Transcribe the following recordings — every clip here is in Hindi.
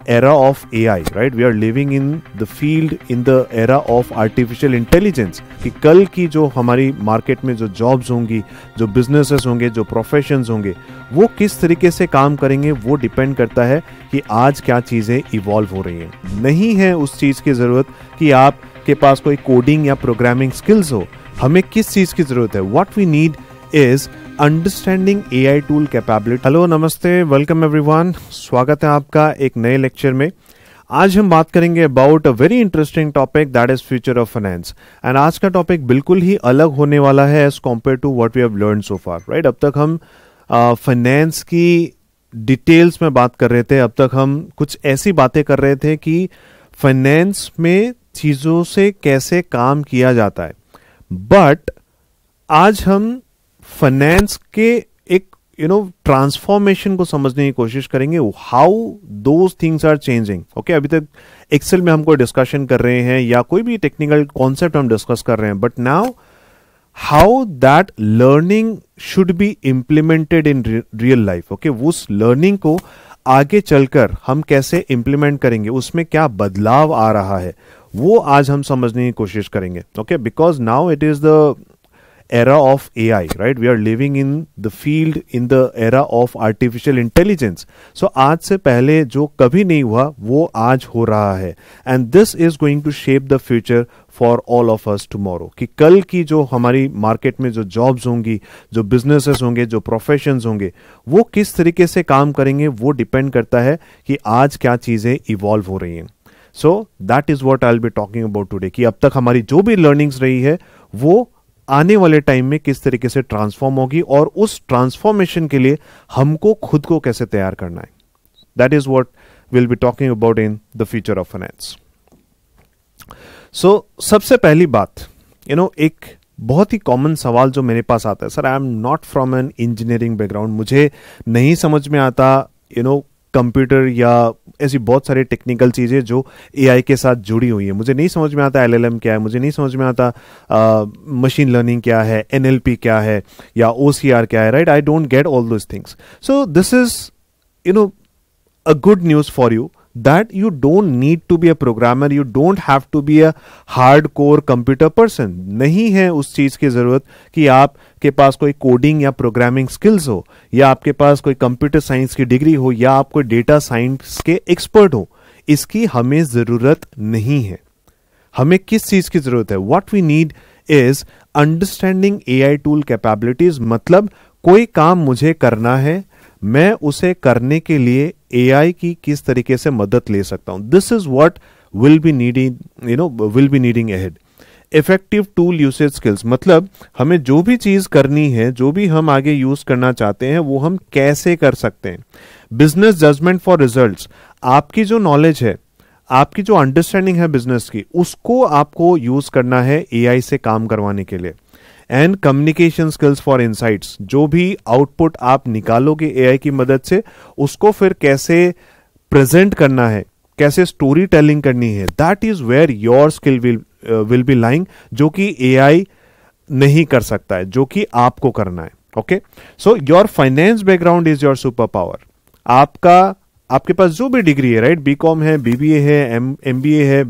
era of AI, right? We are living in the field in the era of artificial intelligence. कि कल की जो हमारी मार्केट में जो जॉब्स होंगी, जो बिजनेसेस होंगे, जो प्रोफेशंस होंगे, वो किस तरीके से काम करेंगे, वो डिपेंड करता है कि आज क्या चीज़ें इवॉल्व हो रही हैं। नहीं है उस चीज़ की ज़रूरत कि आपके पास कोई कोडिंग या प्रोग्रामिंग स्किल्स हो। हमें किस चीज़ की ज़रूरत है? What we need is understanding AI tool capability. Hello, नमस्ते, वेलकम एवरीवन। स्वागत है आपका एक नए लेक्चर में। आज हम बात करेंगे about a very interesting topic, that is future of finance. And आज का टॉपिक बिल्कुल ही अलग होने वाला है as compared to what we have learn so far, right? अब तक हम फाइनेंस की डिटेल्स में बात कर रहे थे, अब तक हम कुछ ऐसी बातें कर रहे थे कि फाइनेंस में चीज़ों से कैसे काम किया जाता है। बट आज हम फाइनेंस के एक ट्रांसफॉर्मेशन को समझने की कोशिश करेंगे, how those things are changing. Okay, अभी तक एक्सेल में हम कोई डिस्कशन कर रहे हैं या कोई भी टेक्निकल कॉन्सेप्ट हम डिस्कस कर रहे हैं, but now how that learning should be implemented in real life. Okay, उस लर्निंग को आगे चलकर हम कैसे इंप्लीमेंट करेंगे, उसमें क्या बदलाव आ रहा है, वो आज हम समझने की कोशिश करेंगे। Okay, because now it is the era of AI, right? We are living in the field in the era of artificial intelligence. So आज से पहले जो कभी नहीं हुआ वो आज हो रहा है, and this is going to shape the future for all of us tomorrow. कि कल की जो हमारी मार्केट में जो जॉब्स होंगी, जो बिजनेसेस होंगे, जो प्रोफेशंस होंगे, वो किस तरीके से काम करेंगे, वो डिपेंड करता है कि आज क्या चीजें इवॉल्व हो रही हैं। So that is what I'll be talking about today, कि अब तक हमारी जो भी लर्निंग्स रही है वो आने वाले टाइम में किस तरीके से ट्रांसफॉर्म होगी और उस ट्रांसफॉर्मेशन के लिए हमको खुद को कैसे तैयार करना है। That is what will be talking about in the future of finance. So सबसे पहली बात, एक बहुत ही कॉमन सवाल जो मेरे पास आता है, sir I am not from an engineering background, मुझे नहीं समझ में आता कंप्यूटर या ऐसी बहुत सारी टेक्निकल चीज़ें जो AI के साथ जुड़ी हुई है। मुझे नहीं समझ में आता LLM क्या है, मुझे नहीं समझ में आता मशीन लर्निंग क्या है, NLP क्या है या OCR क्या है, right? I don't get all those things. So this is a good news for you that you don't need to be a programmer, you don't have to be a hardcore computer person. नहीं है उस चीज की जरूरत कि आपके पास कोई कोडिंग या प्रोग्रामिंग स्किल्स हो, या आपके पास कोई कंप्यूटर साइंस की डिग्री हो, या आप कोई डेटा साइंस के एक्सपर्ट हो। इसकी हमें जरूरत नहीं है। हमें किस चीज की जरूरत है? What we need is understanding AI tool capabilities। मतलब कोई काम मुझे करना है, मैं उसे करने के लिए AI की किस तरीके से मदद ले सकता हूं। This is what will be needing ahead. Effective tool usage skills, मतलब हमें जो भी चीज करनी है, जो भी हम आगे यूज करना चाहते हैं, वो हम कैसे कर सकते हैं। बिजनेस जजमेंट फॉर रिजल्ट्स, आपकी जो नॉलेज है, आपकी जो अंडरस्टैंडिंग है बिजनेस की, उसको आपको यूज करना है AI से काम करवाने के लिए। And communication skills for insights, जो भी आउटपुट आप निकालोगे AI की मदद से, उसको फिर कैसे प्रेजेंट करना है, कैसे स्टोरी टेलिंग करनी है, that is where your skill will be lying, जो कि AI नहीं कर सकता है, जो कि आपको करना है। Okay, so your finance background is your super power. आपके पास जो भी डिग्री है, राइट? BCom है, BBA है, MBA है,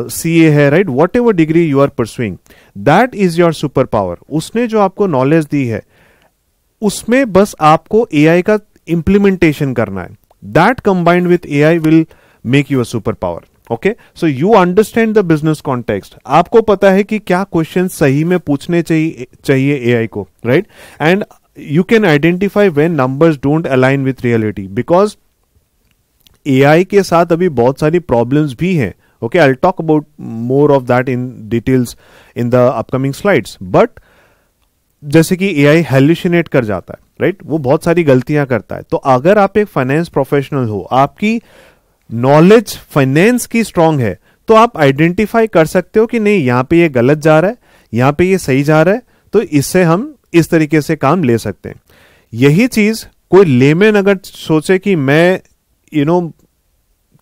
CA है, right? Whatever degree you are pursuing, that is your super power. उसने जो आपको नॉलेज दी है, उसमें बस आपको AI का इंप्लीमेंटेशन करना है। That combined with AI will make you a super power. Okay, so you understand the business context. आपको पता है कि क्या क्वेश्चन सही में पूछने चाहिए AI को, right? And you can identify when numbers don't align with reality, because AI के साथ अभी बहुत सारी प्रॉब्लम्स भी हैं। Okay, I'll talk about more of that in details in the upcoming slides. But जैसे कि AI हेल्यूसिनेट कर जाता है, राइट? वो बहुत सारी गलतियां करता है। तो अगर आप एक फाइनेंस प्रोफेशनल हो, आपकी नॉलेज फाइनेंस की स्ट्रांग है, तो आप आइडेंटिफाई कर सकते हो कि नहीं, यहां पे ये गलत जा रहा है, यहां पे ये सही जा रहा है, तो इससे हम इस तरीके से काम ले सकते हैं। यही चीज कोई लेमैन अगर सोचे कि मैं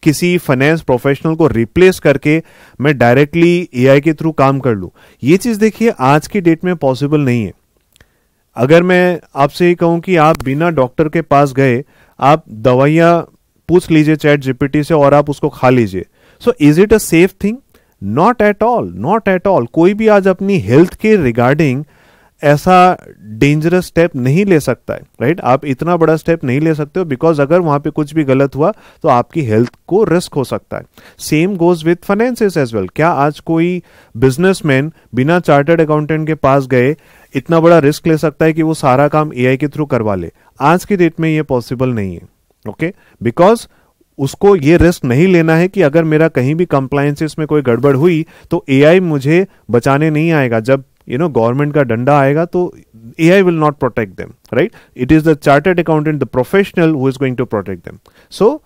किसी फाइनेंस प्रोफेशनल को रिप्लेस करके मैं डायरेक्टली AI के थ्रू काम कर लूं, ये चीज देखिए आज की डेट में पॉसिबल नहीं है। अगर मैं आपसे ये कहूं कि आप बिना डॉक्टर के पास गए आप दवाइयां पूछ लीजिए चैट जीपीटी से और आप उसको खा लीजिए. So is it a safe thing? Not at all, not at all. कोई भी आज अपनी हेल्थ के रिगार्डिंग ऐसा डेंजरस स्टेप नहीं ले सकता है, राइट? आप इतना बड़ा स्टेप नहीं ले सकते हो, बिकॉज अगर वहां पे कुछ भी गलत हुआ तो आपकी हेल्थ को रिस्क हो सकता है. Same goes with finances as well. क्या आज कोई बिजनेसमैन बिना चार्टर्ड अकाउंटेंट के पास गए इतना बड़ा रिस्क ले सकता है कि वो सारा काम एआई के थ्रू करवा ले? आज की डेट में ये पॉसिबल नहीं है. ओके, बिकॉज उसको ये रिस्क नहीं लेना है कि अगर मेरा कहीं भी कंप्लायंसेस में कोई गड़बड़ हुई तो एआई मुझे बचाने नहीं आएगा. जब गवर्नमेंट का डंडा आएगा तो AI will not protect them, right? It is the chartered accountant, the professional who is going to protect them. So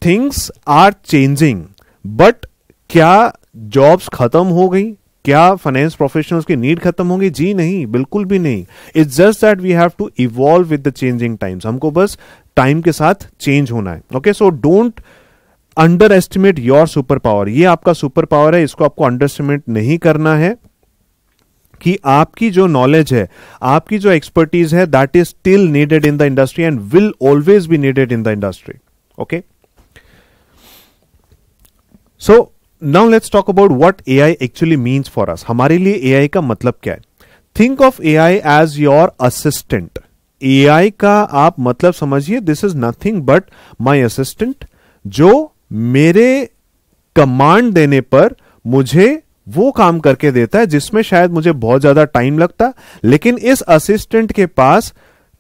things are changing, but क्या जॉब्स खत्म हो गई? क्या फाइनेंस प्रोफेशनल्स की नीड खत्म होगी? जी नहीं, बिल्कुल भी नहीं. It's just that we have to evolve with the changing times. हमको बस टाइम के साथ चेंज होना है. Okay, so don't underestimate your super power. ये आपका सुपर पावर है, इसको आपको अंडर एस्टिमेट नहीं करना है. कि आपकी जो नॉलेज है, आपकी जो एक्सपर्टीज है, that is still needed in the industry and will always be needed in the industry. Okay, so now let's talk about what AI actually means for us. हमारे लिए एआई का मतलब क्या है? Think of AI as your assistant. AI का आप मतलब समझिए, this is nothing but my assistant, जो मेरे कमांड देने पर मुझे वो काम करके देता है जिसमें शायद मुझे बहुत ज्यादा टाइम लगता, लेकिन इस असिस्टेंट के पास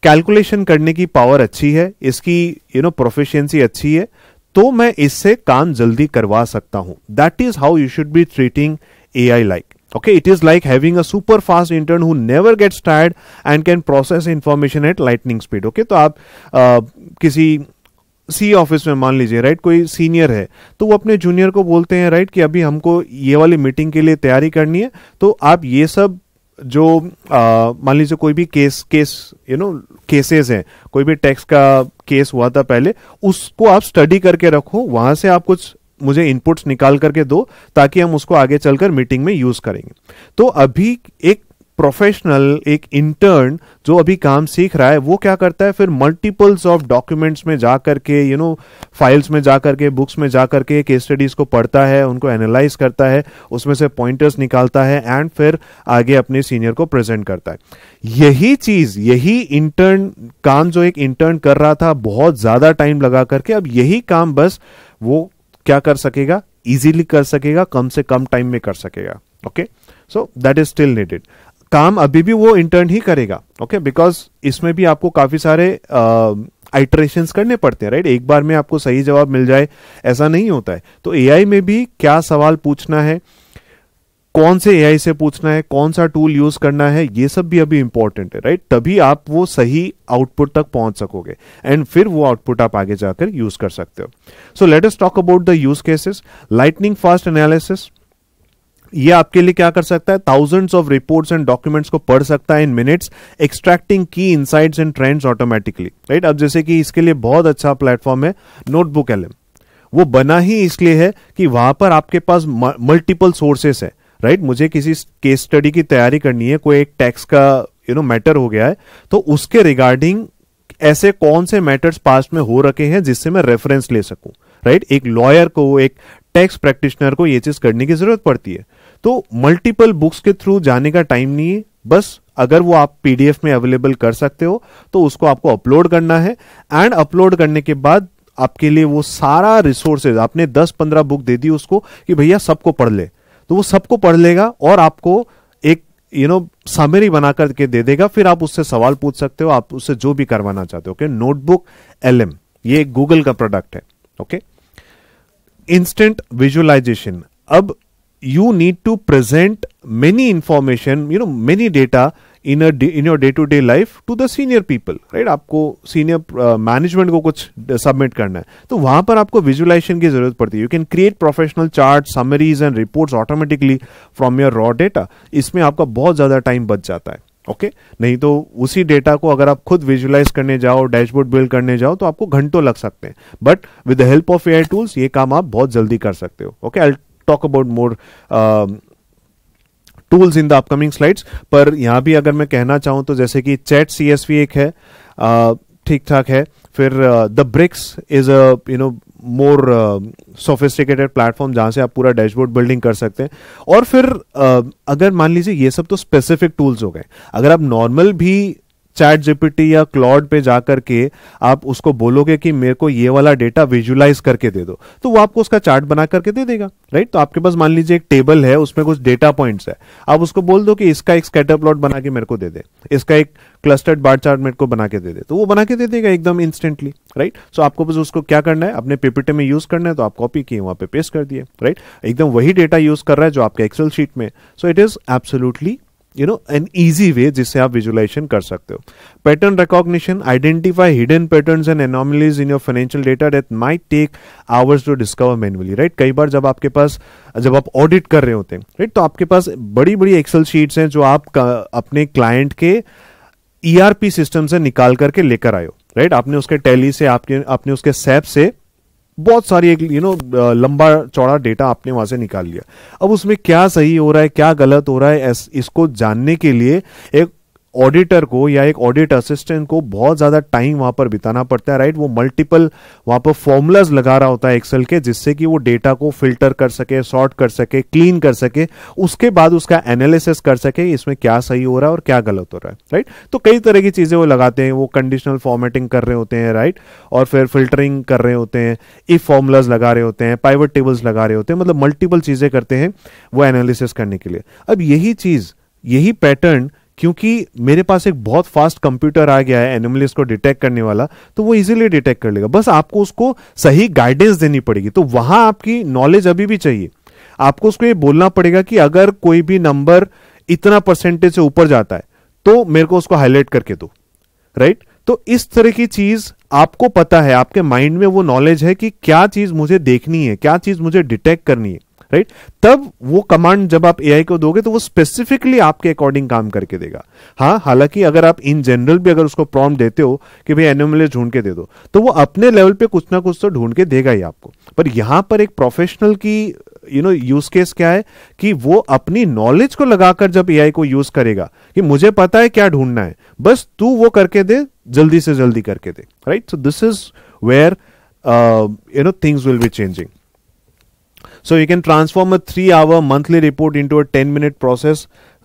कैलकुलेशन करने की पावर अच्छी है, इसकी प्रोफिशिएंसी अच्छी है, तो मैं इससे काम जल्दी करवा सकता हूं. That is how you should be treating AI like. Okay, it is like having a super fast intern who never gets tired and can process information at lightning speed. Okay, तो आप किसी सी ऑफिस में मान लीजिए, राइट, कोई सीनियर है तो वो अपने जूनियर को बोलते हैं, राइट, कि अभी हमको ये वाली मीटिंग के लिए तैयारी करनी है, तो आप ये सब जो मान लीजिए कोई भी केसेस हैं, कोई भी टैक्स का केस हुआ था पहले, उसको आप स्टडी करके रखो, वहां से आप कुछ मुझे इनपुट्स निकाल करके दो ताकि हम उसको आगे चलकर मीटिंग में यूज करेंगे. तो अभी एक प्रोफेशनल, एक इंटर्न जो अभी काम सीख रहा है, वो क्या करता है, फिर मल्टीपल्स ऑफ डॉक्यूमेंट्स में जाकर के, फाइल्स में जाकर के, बुक्स में जाकर के केस स्टडीज को पढ़ता है, उनको एनालाइज करता है, उसमें से पॉइंटर्स निकालता है एंड फिर आगे अपने सीनियर को प्रेजेंट करता है. यही चीज, यही इंटर्न काम जो एक इंटर्न कर रहा था बहुत ज्यादा टाइम लगा करके, अब यही काम बस वो क्या कर सकेगा, इजीली कर सकेगा, कम से कम टाइम में कर सकेगा. Okay, so that is still needed. काम अभी भी वो इंटर्न ही करेगा. ओके, बिकॉज इसमें भी आपको काफी सारे आइटरेशंस करने पड़ते हैं, राइट. एक बार में आपको सही जवाब मिल जाए ऐसा नहीं होता है. तो एआई में भी क्या सवाल पूछना है, कौन से एआई से पूछना है, कौन सा टूल यूज करना है, ये सब भी अभी इंपॉर्टेंट है, राइट. तभी आप वो सही आउटपुट तक पहुंच सकोगे एंड फिर वो आउटपुट आप आगे जाकर यूज कर सकते हो. So let us talk about the use cases. Lightning fast analysis, ये आपके लिए क्या कर सकता है, thousands of reports and documents को पढ़ सकता है इन मिनट्स, एक्सट्रैक्टिंग की insights and trends automatically, right. अब जैसे कि इसके लिए बहुत अच्छा प्लेटफॉर्म है नोटबुक LM. वो बना ही इसलिए है कि वहां पर आपके पास मल्टीपल सोर्सेस है, राइट. मुझे किसी केस स्टडी की तैयारी करनी है, कोई एक टैक्स का मैटर हो गया है, तो उसके रिगार्डिंग ऐसे कौन से मैटर्स पास्ट में हो रखे हैं जिससे मैं रेफरेंस ले सकूं, राइट. एक लॉयर को, एक टैक्स प्रैक्टिशनर को ये चीज करने की जरूरत पड़ती है. तो मल्टीपल बुक्स के थ्रू जाने का टाइम नहीं है, बस अगर वो आप पीडीएफ में अवेलेबल कर सकते हो तो उसको आपको अपलोड करना है एंड अपलोड करने के बाद आपके लिए वो सारा रिसोर्सेज, आपने 10-15 बुक दे दी उसको कि भैया सबको पढ़ ले, तो वो सबको पढ़ लेगा और आपको एक समरी बना करके दे देगा. फिर आप उससे सवाल पूछ सकते हो, आप उससे जो भी करवाना चाहते हो. ओके, नोटबुक LM ये गूगल का प्रोडक्ट है. Okay, instant visualisation. अब you need to present many information, many data in your day to day life to the senior people, right. आपको senior management को कुछ submit करना है, तो वहां पर आपको visualization की जरूरत पड़ती है. You can create professional charts, summaries and reports automatically from your raw data. इसमें आपका बहुत ज्यादा टाइम बच जाता है. ओके, नहीं तो उसी डेटा को अगर आप खुद विजुअलाइज करने जाओ, डैशबोर्ड बिल्ड करने जाओ, तो आपको घंटों लग सकते हैं. But with the help of AI tools ये काम आप बहुत जल्दी कर सकते हो. Okay, I talk about more tools in the upcoming slides. पर यहां भी अगर मैं कहना चाहूं तो जैसे कि चैट CSV एक है, ठीक ठाक है. फिर the bricks is a more sophisticated platform जहां से आप पूरा डैशबोर्ड बिल्डिंग कर सकते हैं। और फिर अगर मान लीजिए ये सब तो स्पेसिफिक टूल्स हो गए, अगर आप नॉर्मल भी चैट जीपीटी या क्लॉड पे जाकर के आप उसको बोलोगे कि मेरे को ये वाला डेटा विजुलाइज करके दे दो, तो वो आपको उसका चार्ट बना करके दे देगा, राइट। तो आपके पास मान लीजिए एक टेबल है, उसमें कुछ डेटा पॉइंट्स है, आप उसको बोल दो कि इसका एक स्कैटर प्लॉट बना के मेरे को दे दे, इसका एक क्लस्टर्ड बार चार्ट मेरे को बना के दे दे, तो वो बना के दे देगा एकदम इंस्टेंटली, राइट। सो आपको बस उसको क्या करना है, अपने पीपीटी में यूज करना है, तो आप कॉपी किए वहां पे पेस्ट कर दिए, राइट। एकदम वही डेटा यूज कर रहा है जो आपके एक्सेल शीट में। So it is absolutely an easy way जिससे आप विजुलाइजेशन कर सकते हो। Pattern recognition, identify hidden patterns and anomalies in your financial data that might take hours to discover manually, right. कई बार जब आप ऑडिट कर रहे होते हैं, राइट, तो आपके पास बड़ी बड़ी एक्सेल शीट्स हैं जो आप अपने क्लाइंट के ईआरपी सिस्टम से निकाल करके लेकर आए हो, राइट। आपने उसके टैली से, आपने उसके सैप से बहुत सारी एक लंबा चौड़ा डेटा आपने वहां से निकाल लिया। अब उसमें क्या सही हो रहा है, क्या गलत हो रहा है, इसको जानने के लिए एक ऑडिटर को या एक ऑडिट असिस्टेंट को बहुत ज्यादा टाइम वहां पर बिताना पड़ता है, राइट। वो मल्टीपल वहां पर फॉर्मूलाज लगा रहा होता है एक्सेल के, जिससे कि वो डेटा को फिल्टर कर सके, सॉर्ट कर सके, क्लीन कर सके, उसके बाद उसका एनालिसिस कर सके इसमें क्या सही हो रहा है और क्या गलत हो रहा है, राइट। तो कई तरह की चीजें वो लगाते हैं, वो कंडीशनल फॉर्मेटिंग कर रहे होते हैं, राइट, और फिर फिल्टरिंग कर रहे होते हैं, इफ फॉर्मूलाज लगा रहे होते हैं, पाइवट टेबल्स लगा रहे होते हैं, मतलब मल्टीपल चीजें करते हैं वो एनालिसिस करने के लिए। अब यही पैटर्न, क्योंकि मेरे पास एक बहुत फास्ट कंप्यूटर आ गया है एनोमलीज को डिटेक्ट करने वाला, तो वो इजीली डिटेक्ट कर लेगा, बस आपको उसको सही गाइडेंस देनी पड़ेगी। तो वहां आपकी नॉलेज अभी भी चाहिए, आपको उसको ये बोलना पड़ेगा कि अगर कोई भी नंबर इतना परसेंटेज से ऊपर जाता है तो मेरे को उसको हाईलाइट करके दो, राइट। तो इस तरह की चीज आपको पता है, आपके माइंड में वो नॉलेज है कि क्या चीज मुझे देखनी है, क्या चीज मुझे डिटेक्ट करनी है, राइट। तब वो कमांड जब आप एआई को दोगे तो वो स्पेसिफिकली आपके अकॉर्डिंग काम करके देगा। हाँ, हालांकि अगर आप इन जनरल भी अगर उसको प्रॉम्प्ट देते हो कि भाई एनोमली ढूंढ के दे दो, तो वो अपने लेवल पे कुछ ना कुछ तो ढूंढ के देगा ही आपको। पर यहां पर एक प्रोफेशनल की यूज केस क्या है कि वो अपनी नॉलेज को लगाकर जब एआई को यूज करेगा कि मुझे पता है क्या ढूंढना है, बस तू वो करके दे, जल्दी से जल्दी करके दे, right. So this is where things will be changing. So you can transform a 3-hour monthly report into a 10-minute process.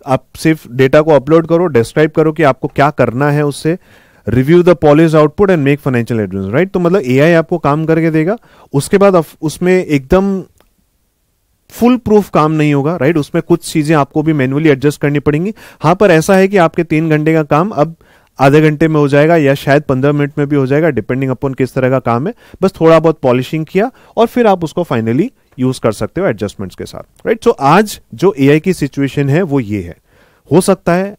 आप सिर्फ डेटा को अपलोड करो, डिस्क्राइब करो कि आपको क्या करना है उससे, review the polish output and make financial advice, right. तो मतलब एआई आपको काम करके देगा, उसके बाद उसमें एकदम फुल प्रूफ काम नहीं होगा, राइट। उसमें कुछ चीजें आपको भी मैन्युअली एडजस्ट करनी पड़ेंगी। हाँ, पर ऐसा है कि आपके 3 घंटे का काम अब आधे घंटे में हो जाएगा या शायद 15 मिनट में भी हो जाएगा, डिपेंडिंग अपॉन किस तरह का काम है। बस थोड़ा बहुत पॉलिशिंग किया और फिर आप उसको फाइनली यूज कर सकते हो एडजस्टमेंट्स के साथ, राइट। सो आज जो एआई की सिचुएशन है वो ये है। हो सकता है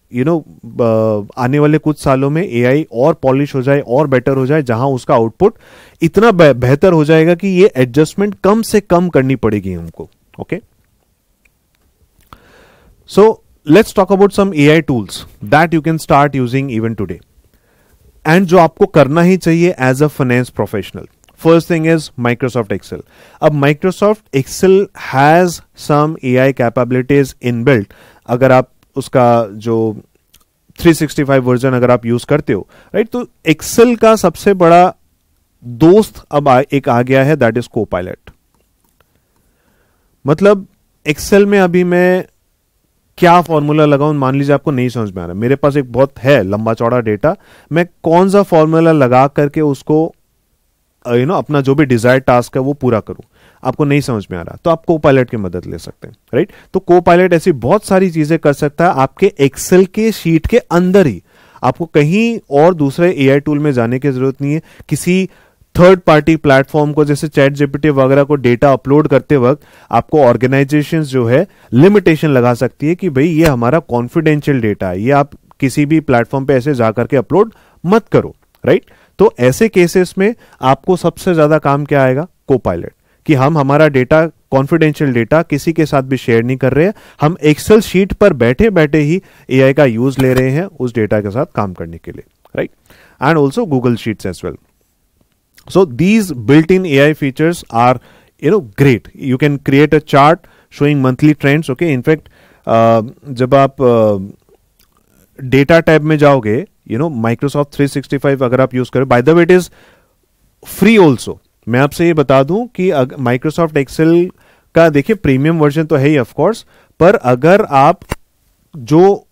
आने वाले कुछ सालों में एआई और पॉलिश हो जाए और बेटर हो जाए, जहां उसका आउटपुट इतना बेहतर हो जाएगा कि ये एडजस्टमेंट कम से कम करनी पड़ेगी हमको। Okay, so let's talk about some AI tools that you can start using even today and जो आपको करना ही चाहिए as a finance professional. First thing is Microsoft Excel. अब Microsoft Excel has some AI capabilities inbuilt. अगर आप उसका जो 365 वर्जन अगर आप यूज करते हो, राइट, तो Excel का सबसे बड़ा दोस्त अब एक आ गया है, दैट इज Copilot. मतलब Excel में अभी मैं क्या फॉर्मूला लगाऊं, मान लीजिए आपको नहीं समझ में आ रहा, मेरे पास एक बहुत है लंबा चौड़ा डेटा, मैं कौन सा फॉर्मूला लगा करके उसको अपना जो भी डिजायर्ड टास्क है वो पूरा करूं, आपको नहीं समझ में आ रहा, तो आप कोपायलट की मदद ले सकते हैं, राइट। तो कोपायलट ऐसी बहुत सारी चीजें कर सकता है आपके एक्सेल के शीट के अंदर ही, आपको कहीं और दूसरे एआई टूल में जाने की जरूरत नहीं है। किसी थर्ड पार्टी प्लेटफॉर्म को जैसे चैट जीपीटी वगैरह को डेटा अपलोड करते वक्त आपको ऑर्गेनाइजेशंस जो है लिमिटेशन लगा सकती है कि भाई ये हमारा कॉन्फिडेंशियल डेटा है, ये आप किसी भी प्लेटफॉर्म पे ऐसे जाकर के अपलोड मत करो, राइट। तो ऐसे केसेस में आपको सबसे ज्यादा काम क्या आएगा, कोपायलट, कि हम हमारा डेटा, कॉन्फिडेंशियल डेटा किसी के साथ भी शेयर नहीं कर रहे हैं, हम एक्सेल शीट पर बैठे बैठे ही एआई का यूज ले रहे हैं उस डेटा के साथ काम करने के लिए, right. And also Google Sheets as well. So these built-in AI features are, great. You can create a chart showing monthly trends. Okay, in fact, जब आप डेटा टैब में जाओगे, Microsoft 365 अगर आप यूज करें, by the way it is free also. मैं आपसे ये बता दूं कि माइक्रोसॉफ्ट एक्सेल का देखिए प्रीमियम वर्जन तो है ही ऑफ कोर्स, पर अगर आप जो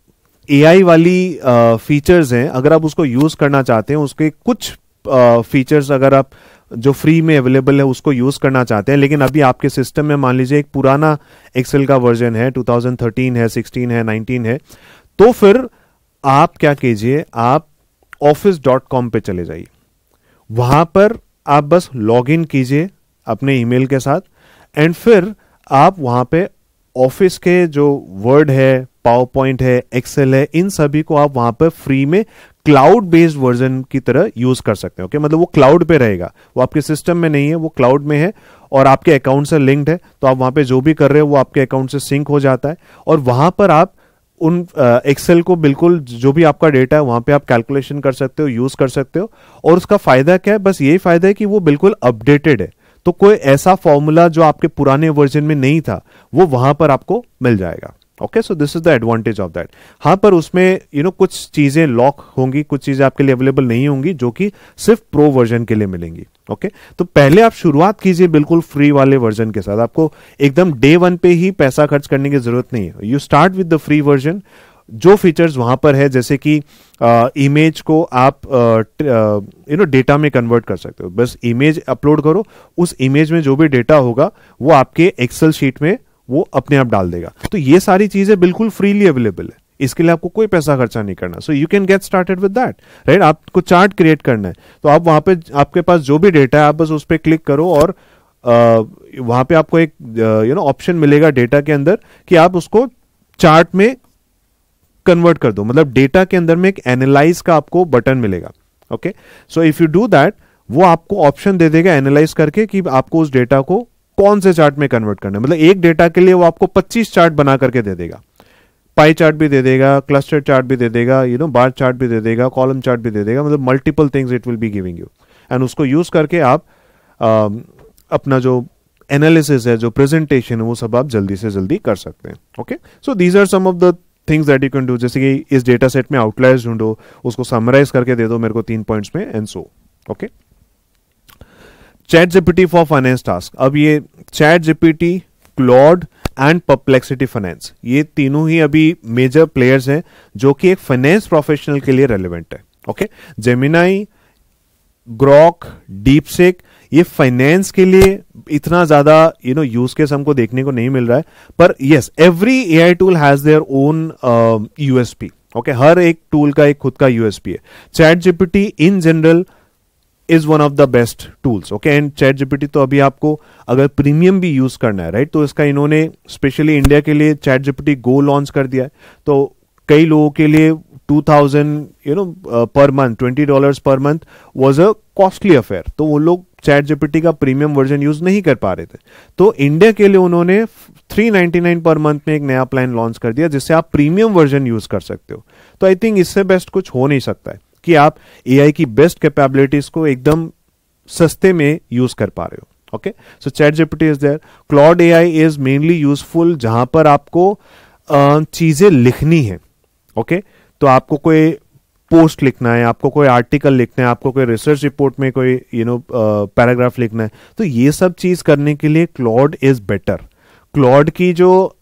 एआई वाली फीचर्स हैं अगर आप उसको यूज करना चाहते हैं, उसके कुछ फीचर्स अगर आप जो फ्री में अवेलेबल है उसको यूज करना चाहते हैं, लेकिन अभी आपके सिस्टम में मान लीजिए एक पुराना एक्सेल का वर्जन है, 2013 है, 16 है, 19 है, तो फिर आप क्या कीजिए, आप office.com पे चले जाइए। वहां पर आप बस लॉग इन कीजिए अपने ईमेल के साथ, एंड फिर आप वहां पे ऑफिस के जो वर्ड है, पावर पॉइंट है, एक्सेल है, इन सभी को आप वहां पर फ्री में क्लाउड बेस्ड वर्जन की तरह यूज कर सकते हैं। ओके, मतलब वो क्लाउड पे रहेगा, वो आपके सिस्टम में नहीं है, वो क्लाउड में है और आपके अकाउंट से लिंक्ड है, तो आप वहां पे जो भी कर रहे हो वो आपके अकाउंट से सिंक हो जाता है, और वहां पर आप उन एक्सेल को बिल्कुल जो भी आपका डेटा है वहां पे आप कैलकुलेशन कर सकते हो, यूज कर सकते हो। और उसका फायदा क्या है, बस यही फायदा है कि वो बिल्कुल अपडेटेड है, तो कोई ऐसा फॉर्मूला जो आपके पुराने वर्जन में नहीं था वो वहां पर आपको मिल जाएगा। Okay, so this is the advantage of that. हाँ, पर उसमें कुछ चीजें लॉक होंगी, कुछ चीजें आपके लिए अवेलेबल नहीं होंगी जो कि सिर्फ प्रो वर्जन के लिए मिलेंगी। ओके, तो पहले आप शुरुआत कीजिए बिल्कुल फ्री वाले वर्जन के साथ, आपको एकदम डे वन पे ही पैसा खर्च करने की जरूरत नहीं है। You start with the free version. जो फीचर्स वहां पर है, जैसे कि इमेज को आप डेटा में कन्वर्ट कर सकते हो, बस इमेज अपलोड करो, उस इमेज में जो भी डेटा होगा वो आपके एक्सेल शीट में वो अपने आप डाल देगा। तो ये सारी चीजें बिल्कुल फ्रीली अवेलेबल है, इसके लिए आपको कोई पैसा खर्चा नहीं करना। So you can get started with that, right. आपको चार्ट क्रिएट करना है, तो आप वहां पे आपके पास जो भी डेटा है आप बस उस पर क्लिक करो, और वहां पे आपको एक ऑप्शन मिलेगा डेटा के अंदर कि आप उसको चार्ट में कन्वर्ट कर दो, मतलब डेटा के अंदर में एक एनालाइज का आपको बटन मिलेगा। Okay, so if you do that, वो आपको ऑप्शन दे देगा एनालाइज करके कि आपको उस डेटा को कौन से चार्ट में कन्वर्ट करना है। मतलब एक डेटा के लिए वो आपको 25 चार्ट बना करके दे देगा, पाई चार्ट भी दे देगा, क्लस्टर चार्ट भी दे देगा, बार चार्ट भी दे देगा, कॉलम चार्ट भी दे देगा, मतलब multiple things it will be giving you, and उसको यूज करके आप अपना जो एनालिसिस है, जो प्रेजेंटेशन है, वो सब आप जल्दी से जल्दी कर सकते हैं। Okay, so these are some of the things that you can do, जैसे कि इस डेटा सेट में आउटलायर्स ढूंढो, उसको समराइज करके दे दो मेरे को 3 पॉइंट्स में, and so. Okay, chat GPT for finance task. अब ये chat GPT, Claude and perplexity finance, ये तीनों ही अभी मेजर प्लेयर्स हैं जो कि एक फाइनेंस प्रोफेशनल के लिए रेलेवेंट है। ओके, जेमिनाई, ग्रॉक, डीपसीक, ये फाइनेंस के लिए इतना ज्यादा यूज केस हमको देखने को नहीं मिल रहा है, पर yes, every AI tool has their own USP. Okay, हर एक टूल का एक खुद का यूएसपी है। ChatGPT in general is one of the best tools. Okay, and ChatGPT तो अभी आपको अगर प्रीमियम भी यूज करना है, राइट, तो इसका इन्होंने स्पेशली इंडिया के लिए चैट जीपीटी गो लॉन्च कर दिया है, तो कई लोगों के लिए 2000 per month, $20 per month was a costly affair, तो वो लोग चैट जीपीटी का प्रीमियम वर्जन यूज नहीं कर पा रहे थे। तो इंडिया के लिए उन्होंने 399 पर मंथ में एक नया प्लान लॉन्च कर दिया जिससे आप प्रीमियम वर्जन यूज कर सकते हो। तो आई थिंक इससे बेस्ट कुछ हो नहीं सकता है कि आप एआई की बेस्ट कैपेबिलिटीज को एकदम सस्ते में यूज कर पा रहे हो। Okay, so ChatGPT is there. Claude AI is mainly useful जहां पर आपको चीजें लिखनी है। ओके, तो आपको कोई पोस्ट लिखना है, आपको कोई आर्टिकल लिखना है, आपको कोई रिसर्च रिपोर्ट में कोई पैराग्राफ लिखना है, तो ये सब चीज करने के लिए क्लॉड इज बेटर। क्लॉड की जो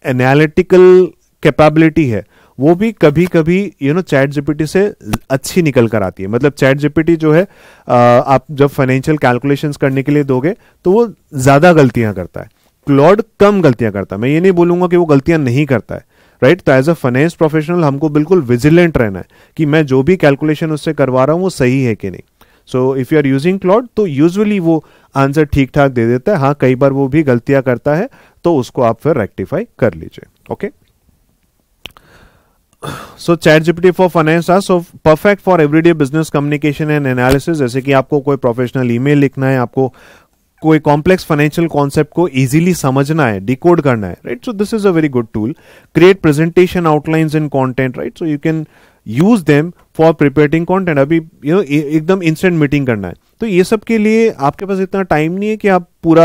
एनालिटिकल कैपेबिलिटी है वो भी कभी कभी चैट जीपीटी से अच्छी निकल कर आती है। मतलब चैट जीपीटी जो है आप जब फाइनेंशियल कैलकुलेशंस करने के लिए दोगे तो वो ज्यादा गलतियां करता है, क्लॉड कम गलतियां करता है। मैं ये नहीं बोलूंगा कि वो गलतियां नहीं करता है, राइट। तो एज अ फाइनेंस प्रोफेशनल हमको बिल्कुल विजिलेंट रहना है कि मैं जो भी कैलकुलेशन उससे करवा रहा हूं वो सही है कि नहीं। So if you are using Claude तो यूजुअली वो आंसर ठीक ठाक दे देता है। हाँ, कई बार वो भी गलतियां करता है तो उसको आप फिर रेक्टिफाई कर लीजिए। Okay, so chat GPT for finance so perfect for everyday business communication and analysis. जैसे कि आपको कोई प्रोफेशनल ईमेल लिखना है, आपको कोई कॉम्प्लेक्स फाइनेंशियल कॉन्सेप्ट को इजीली समझना है, डिकोड करना है, right. So this is a very good tool. Create presentation outlines in content, right. So you can use them for preparing content. अभी एकदम इंस्टेंट मीटिंग करना है तो ये सब के लिए आपके पास इतना टाइम नहीं है कि आप पूरा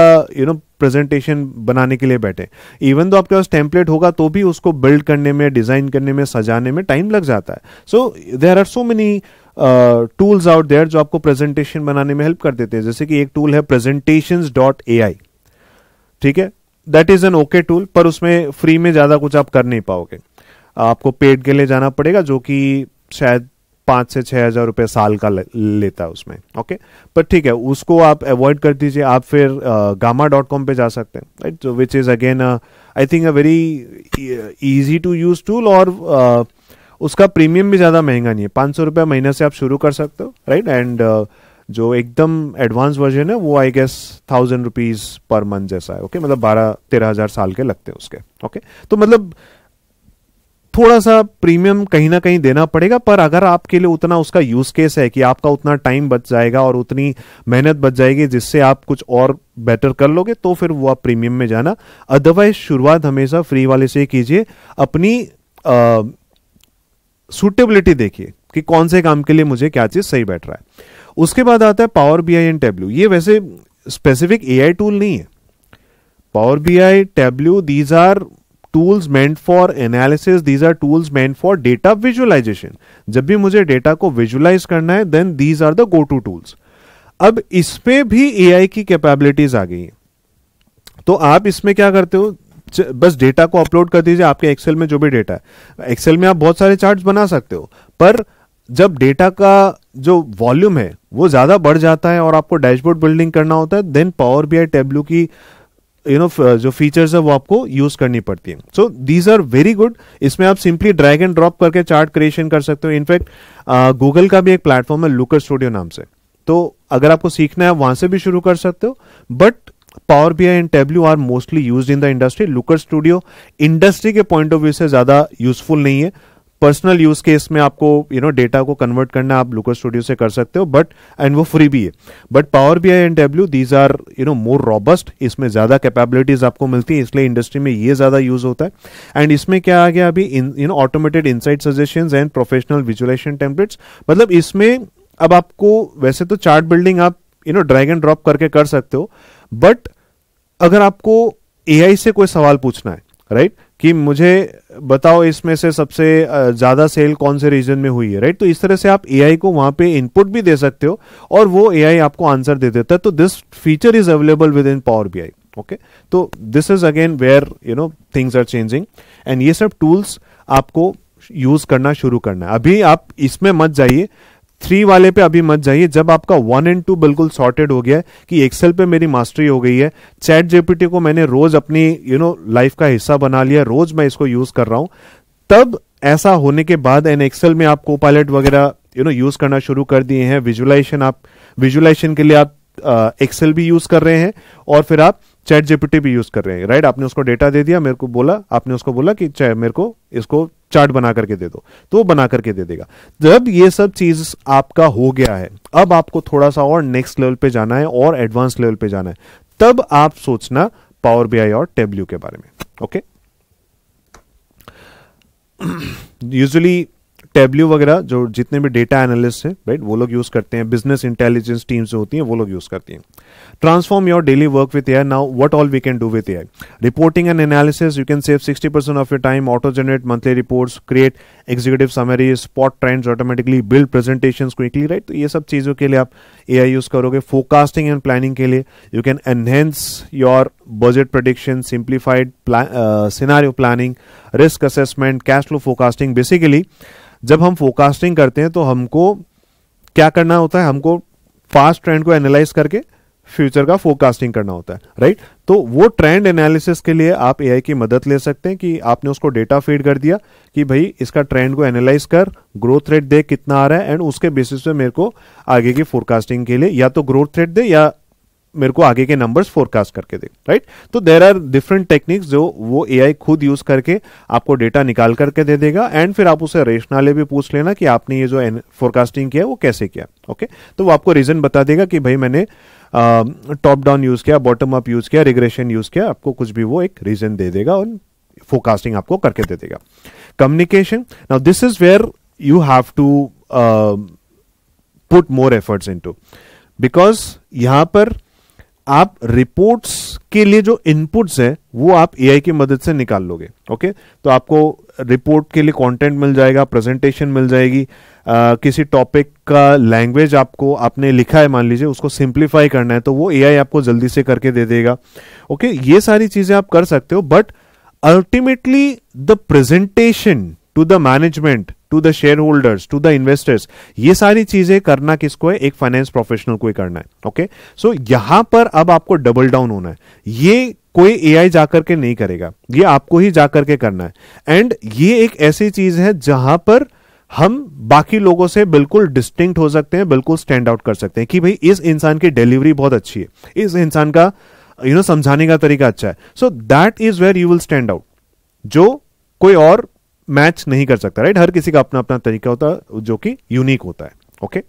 प्रेजेंटेशन बनाने के लिए बैठे। इवन तो आपके पास टेम्पलेट होगा तो भी उसको बिल्ड करने में, डिजाइन करने में, सजाने में टाइम लग जाता है। So there are so many tools out there जो आपको प्रेजेंटेशन बनाने में हेल्प कर देते हैं। जैसे कि एक टूल है presentations.ai, ठीक है, that is an okay tool, पर उसमें फ्री में ज्यादा कुछ आप कर नहीं पाओगे, आपको पेड के लिए जाना पड़ेगा, जो कि शायद 5 से 6 हजार रुपए साल का लेता है उसमें। ओके, पर ठीक है, उसको आप अवॉइड कर दीजिए। आप फिर gamma.com पे जा सकते हैं, right, which is again I think a very easy to use tool, और उसका प्रीमियम भी ज्यादा महंगा नहीं है, 500 रुपये महीने से आप शुरू कर सकते हो, राइट। एंड जो एकदम एडवांस वर्जन है वो I guess 1000 rupees per month जैसा है। ओके, मतलब 12-13 हजार साल के लगते हैं उसके। ओके, तो मतलब थोड़ा सा प्रीमियम कहीं ना कहीं देना पड़ेगा, पर अगर आपके लिए उतना उसका यूज केस है कि आपका उतना टाइम बच जाएगा और उतनी मेहनत बच जाएगी जिससे आप कुछ और बेटर कर लोगे, तो फिर वो आप प्रीमियम में जाना। अदरवाइज शुरुआत हमेशा फ्री वाले से कीजिए। अपनी सूटेबिलिटी देखिए कि कौन से काम के लिए मुझे क्या चीज सही बैठ रहा है। उसके बाद आता है पावर बीआई एंड टेब्ल्यू। ये वैसे स्पेसिफिक एआई टूल नहीं है। Power BI, Tableau, these are tools meant for analysis, these are tools meant for data visualization। जब भी मुझे डेटा को विजुलाइज करना है, then these are the go to tools। अब इसमें भी AI की कैपेबिलिटीज आ गई हैं। तो आप इसमें क्या करते हो, बस डेटा को अपलोड कर दीजिए आपके एक्सेल में, जो भी डेटा है। एक्सेल में आप बहुत सारे चार्ट्स बना सकते हो, पर जब डेटा का जो वॉल्यूम है वो ज्यादा बढ़ जाता है और आपको डैशबोर्ड बिल्डिंग करना होता है, देन पावर बीआई, टेब्ल्यू की जो फीचर्स है वो आपको यूज करनी पड़ती है। So these are very good. इसमें आप सिंपली ड्रैग एंड ड्रॉप करके चार्ट क्रिएशन कर सकते हो। इनफैक्ट गूगल का भी एक प्लेटफॉर्म है लुकर स्टूडियो नाम से, तो अगर आपको सीखना है वहां से भी शुरू कर सकते हो। But Power BI and Tableau are mostly used in the industry. Looker Studio industry के पॉइंट ऑफ व्यू से ज्यादा यूजफुल नहीं है। पर्सनल यूज केस में आपको डेटा को कन्वर्ट करना आप लुकर स्टूडियो से कर सकते हो, बट एंड वो फ्री भी है। But Power BI and Tableau, these are more robust. इसमें ज्यादा कैपेबिलिटीज आपको मिलती है, इसलिए इंडस्ट्री में ये ज्यादा यूज होता है। एंड इसमें क्या आ गया अभी, automated insight suggestions and professional visualisation templates. मतलब इसमें अब आपको वैसे तो चार्ट बिल्डिंग आप ड्रैग एंड ड्रॉप करके कर सकते हो, बट अगर आपको एआई से कोई सवाल पूछना है, राइट, कि मुझे बताओ इसमें से सबसे ज्यादा सेल कौन से रीजन में हुई है, राइट, तो इस तरह से आप एआई को वहां पे इनपुट भी दे सकते हो और वो एआई आपको आंसर दे देता है। तो this feature is available within power BI. Okay, तो this is again where things are changing, and ये सब टूल्स आपको यूज करना शुरू करना है। अभी आप इसमें मत जाइए, 3 वाले पे अभी मत जाइए। जब आपका 1 and 2 बिल्कुल सॉर्टेड हो गया है कि एक्सेल पे मेरी मास्टरी हो गई है, चैट जीपीटी को मैंने रोज अपनी लाइफ का हिस्सा बना लिया, रोज मैं इसको यूज कर रहा हूं, तब ऐसा होने के बाद एंड एक्सेल में आप कोपायलट वगैरह यूज करना शुरू कर दिए हैं। विजुअलाइजेशन के लिए आप एक्सेल भी यूज कर रहे हैं और फिर आप चैट जीपीटी भी यूज कर रहे हैं, राइट। आपने उसको डेटा दे दिया, मेरे को बोला, आपने उसको बोला कि मेरे को इसको चार्ट बना करके दे दो, तो वो बना करके दे देगा। जब ये सब चीज आपका हो गया है, अब आपको थोड़ा सा और नेक्स्ट लेवल पे जाना है और एडवांस लेवल पे जाना है, तब आप सोचना पावर बीआई और टेब्ल्यू के बारे में। ओके, यूजुअली टेब्ल्यू वगैरह जो जितने भी डेटा एनालिस्ट हैं, राइट, वो लोग यूज करते हैं। बिजनेस इंटेलिजेंस टीम्स जो होती हैं वो लोग यूज करती हैं। Transform your daily work with AI. Now what all we can do with AI? Reporting and analysis, you can save 60% of your time, auto generate monthly reports, create executive summaries, spot trends automatically, build presentations quickly, right. तो ये सब चीजों के लिए आप एआई यूज करोगे। फोरकास्टिंग एंड प्लानिंग के लिए you can enhance your budget prediction, simplified scenario planning, risk assessment, cash flow forecasting. Basically जब हम फोरकास्टिंग करते हैं तो हमको क्या करना होता है, हमको फास्ट ट्रेंड को एनालाइज करके फ्यूचर का फोरकास्टिंग करना होता है, राइट। तो वो ट्रेंड एनालिसिस के लिए आप एआई की मदद ले सकते हैं कि आपने उसको डेटा फीड कर दिया कि भाई इसका ट्रेंड को एनालाइज कर, ग्रोथ रेट देख कितना आ रहा है, एंड उसके बेसिस पे मेरे को आगे की फोरकास्टिंग के लिए या तो ग्रोथ रेट दे या मेरे को आगे के नंबर्स फोरकास्ट करके दे, राइट। तो देयर आर डिफरेंट टेक्निक्स जो वो एआई खुद यूज करके आपको डेटा निकाल करके दे देगा, एंड फिर आप उसे रेशनली भी पूछ लेना कि आपने ये जो फोरकास्टिंग किया वो कैसे किया। ओके, तो वो आपको रीजन बता देगा कि भाई मैंने टॉप डाउन यूज किया, बॉटम अप यूज किया, रिग्रेशन यूज किया, आपको कुछ भी वो एक रीजन दे देगा और फोरकास्टिंग आपको करके दे देगा। Communication, now this is where you have to put more efforts into. Because यहां पर आप रिपोर्ट्स के लिए जो इनपुट्स है वो आप एआई की मदद से निकाल लोगे. ओके, तो आपको रिपोर्ट के लिए कंटेंट मिल जाएगा, प्रेजेंटेशन मिल जाएगी, किसी टॉपिक का लैंग्वेज आपको आपने लिखा है मान लीजिए, उसको सिंप्लीफाई करना है तो वो एआई आपको जल्दी से करके दे देगा. ओके, ये सारी चीजें आप कर सकते हो, but ultimately the presentation to the management, to the shareholders, to the investors, ये सारी चीजें करना किसको है? एक फाइनेंस प्रोफेशनल को ही करना है. ओके, सो यहां पर अब आपको डबल डाउन होना है. ये कोई एआई जाकर के नहीं करेगा, ये आपको ही जाकर के करना है. एंड ये एक ऐसी चीज है जहां पर हम बाकी लोगों से बिल्कुल डिस्टिंक्ट हो सकते हैं, बिल्कुल स्टैंड आउट कर सकते हैं कि भाई इस इंसान की डिलीवरी बहुत अच्छी है, इस इंसान का समझाने का तरीका अच्छा है. So that is where you will stand out, जो कोई और मैच नहीं कर सकता. राइट, हर किसी का अपना अपना तरीका होता है जो कि यूनिक होता है. Okay,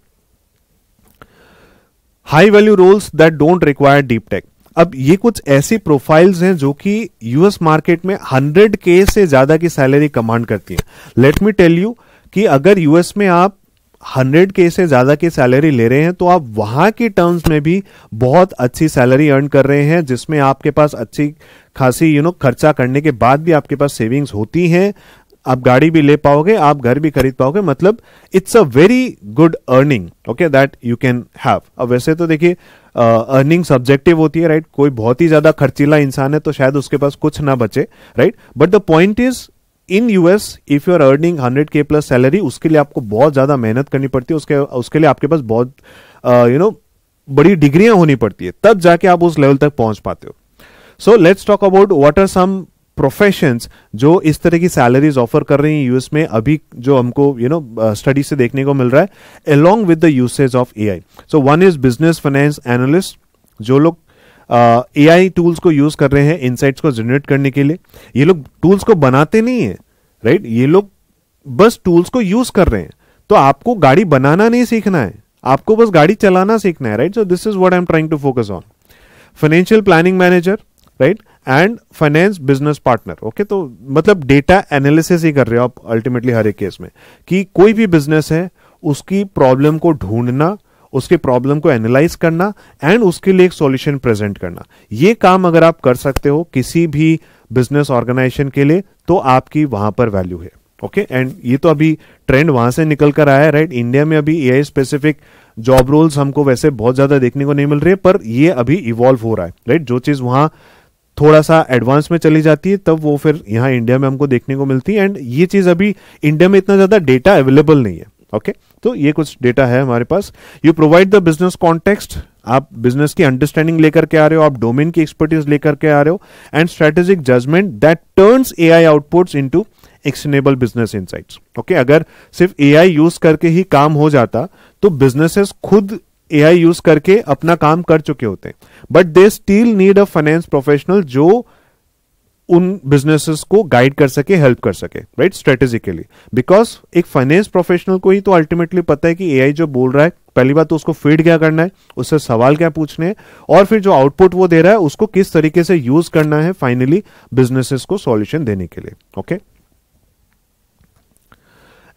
high value roles that don't require deep tech. अब ये कुछ ऐसी प्रोफाइल्स हैं जो कि यूएस मार्केट में 100K से ज्यादा की सैलरी कमांड करती है. लेट मी टेल यू कि अगर यूएस में आप 100K से ज्यादा की सैलरी ले रहे हैं तो आप वहां की टर्म्स में भी बहुत अच्छी सैलरी अर्न कर रहे हैं, जिसमें आपके पास अच्छी खासी खर्चा करने के बाद भी आपके पास सेविंग्स होती हैं. आप गाड़ी भी ले पाओगे, आप घर भी खरीद पाओगे. मतलब it's a very good earning, okay, that you can have. अब वैसे तो देखिए अर्निंग सब्जेक्टिव होती है, राइट. कोई बहुत ही ज्यादा खर्चीला इंसान है तो शायद उसके पास कुछ ना बचे, right. But the point is in US if you are earning 100K plus salary, उसके लिए आपको बहुत ज्यादा मेहनत करनी पड़ती है, उसके लिए आपके पास बहुत बड़ी डिग्रियां होनी पड़ती है, तब जाके आप उस लेवल तक पहुंच पाते हो. So let's talk about what are some professions जो इस तरह की सैलरीज ऑफर कर रही हैं यूएस में अभी, जो हमको स्टडी से देखने को मिल रहा है along with the usage of AI. So one is business finance analyst, जो लोग एआई टूल्स को यूज कर रहे हैं इनसाइट्स को जनरेट करने के लिए. ये लोग टूल्स को बनाते नहीं है, राइट. ये लोग बस टूल्स को यूज कर रहे हैं. तो आपको गाड़ी बनाना नहीं सीखना है, आपको बस गाड़ी चलाना सीखना है, right. So this is what I am trying to focus on. Financial planning manager, right, and finance business partner. Okay, तो मतलब डेटा एनालिसिस ही कर रहे हो आप अल्टीमेटली हर एक केस में, कि कोई भी बिजनेस है उसकी प्रॉब्लम को ढूंढना, उसके प्रॉब्लम को एनालाइज करना एंड उसके लिए एक सॉल्यूशन प्रेजेंट करना. ये काम अगर आप कर सकते हो किसी भी बिजनेस ऑर्गेनाइजेशन के लिए तो आपकी वहां पर वैल्यू है. ओके, एंड ये तो अभी ट्रेंड वहां से निकल कर आया है, राइट. इंडिया में अभी एआई स्पेसिफिक जॉब रोल्स हमको वैसे बहुत ज्यादा देखने को नहीं मिल रही है, पर ये अभी इवॉल्व हो रहा है, राइट. जो चीज वहां थोड़ा सा एडवांस में चली जाती है तब वो फिर यहां इंडिया में हमको देखने को मिलती है. एंड ये चीज अभी इंडिया में इतना ज्यादा डेटा अवेलेबल नहीं है. ओके, तो ये कुछ डेटा है हमारे पास. You provide the business context, आप बिजनेस की अंडरस्टैंडिंग लेकर के आ रहे हो, आप डोमेन की एक्सपर्टीज लेकर के आ रहे हो, and strategic judgement that turns AI outputs into actionable business insights. Okay, अगर सिर्फ एआई यूज करके ही काम हो जाता तो बिजनेसेस खुद एआई यूज करके अपना काम कर चुके होते हैं, but they still need a finance professional जो उन बिजनेसेस को गाइड कर सके, हेल्प कर सके, राइट, स्ट्रेटेजिकली. बिकॉज एक फाइनेंस प्रोफेशनल को ही तो अल्टीमेटली पता है कि एआई जो बोल रहा है, पहली बात तो उसको फीड क्या करना है, उससे सवाल क्या पूछने हैं, और फिर जो आउटपुट वो दे रहा है उसको किस तरीके से यूज करना है फाइनली बिजनेसेस को सॉल्यूशन देने के लिए. Okay,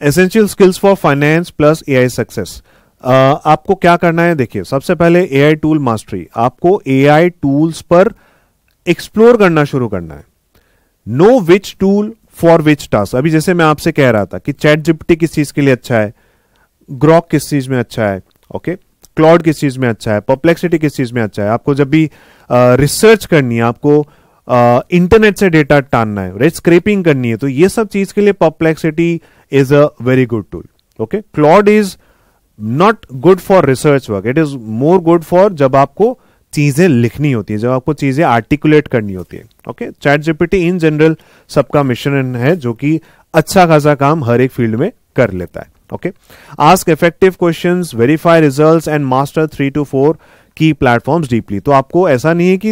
essential skills for finance plus AI success. आपको क्या करना है, देखिए सबसे पहले एआई टूल मास्टरी. आपको एआई टूल्स पर एक्सप्लोर करना शुरू करना है. Know which tool for which task. अभी जैसे मैं आपसे कह रहा था कि चैट जीपीटी किस चीज के लिए अच्छा है, ग्रॉक किस चीज में अच्छा है, ओके, क्लाउड किस चीज में अच्छा है, परप्लेक्सिटी किस चीज में अच्छा है. आपको जब भी रिसर्च करनी है, आपको इंटरनेट से डेटा टानना है, राइट, स्क्रैपिंग करनी है, तो ये सब चीज के लिए perplexity is a very good tool. Okay, cloud is not good for research work, it is more good for जब आपको चीजें लिखनी होती है, जब आपको चीजें आर्टिकुलेट करनी होती है. Okay, chat GPT in general सबका मिशन है जो कि अच्छा खासा काम हर एक फील्ड में कर लेता है. Okay, ask effective questions, verify results and master 3 to 4 की प्लेटफॉर्म्स डीपली. तो आपको ऐसा नहीं है कि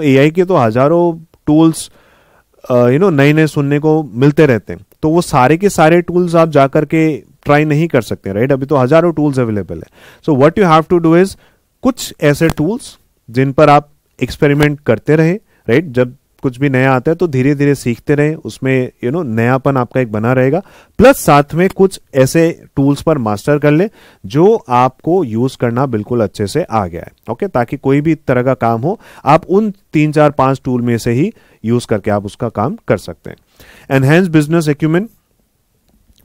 एआई के तो हजारों टूल्स नए नए सुनने को मिलते रहते हैं, तो वो सारे के सारे टूल्स आप जाकर के ट्राई नहीं कर सकते, राइट. अभी तो हजारों टूल्स अवेलेबल है. So what you have to do is कुछ ऐसे टूल्स जिन पर आप एक्सपेरिमेंट करते रहे, राइट. जब कुछ भी नया आता है तो धीरे धीरे सीखते रहें, उसमें नयापन आपका एक बना रहेगा। प्लस साथ में कुछ ऐसे टूल्स पर मास्टर कर ले जो आपको यूज करना बिल्कुल अच्छे से आ गया है, ओके, ताकि कोई भी तरह का काम हो आप उन 3 4 5 टूल में से ही यूज करके आप उसका काम कर सकते हैं। Enhance business acumen,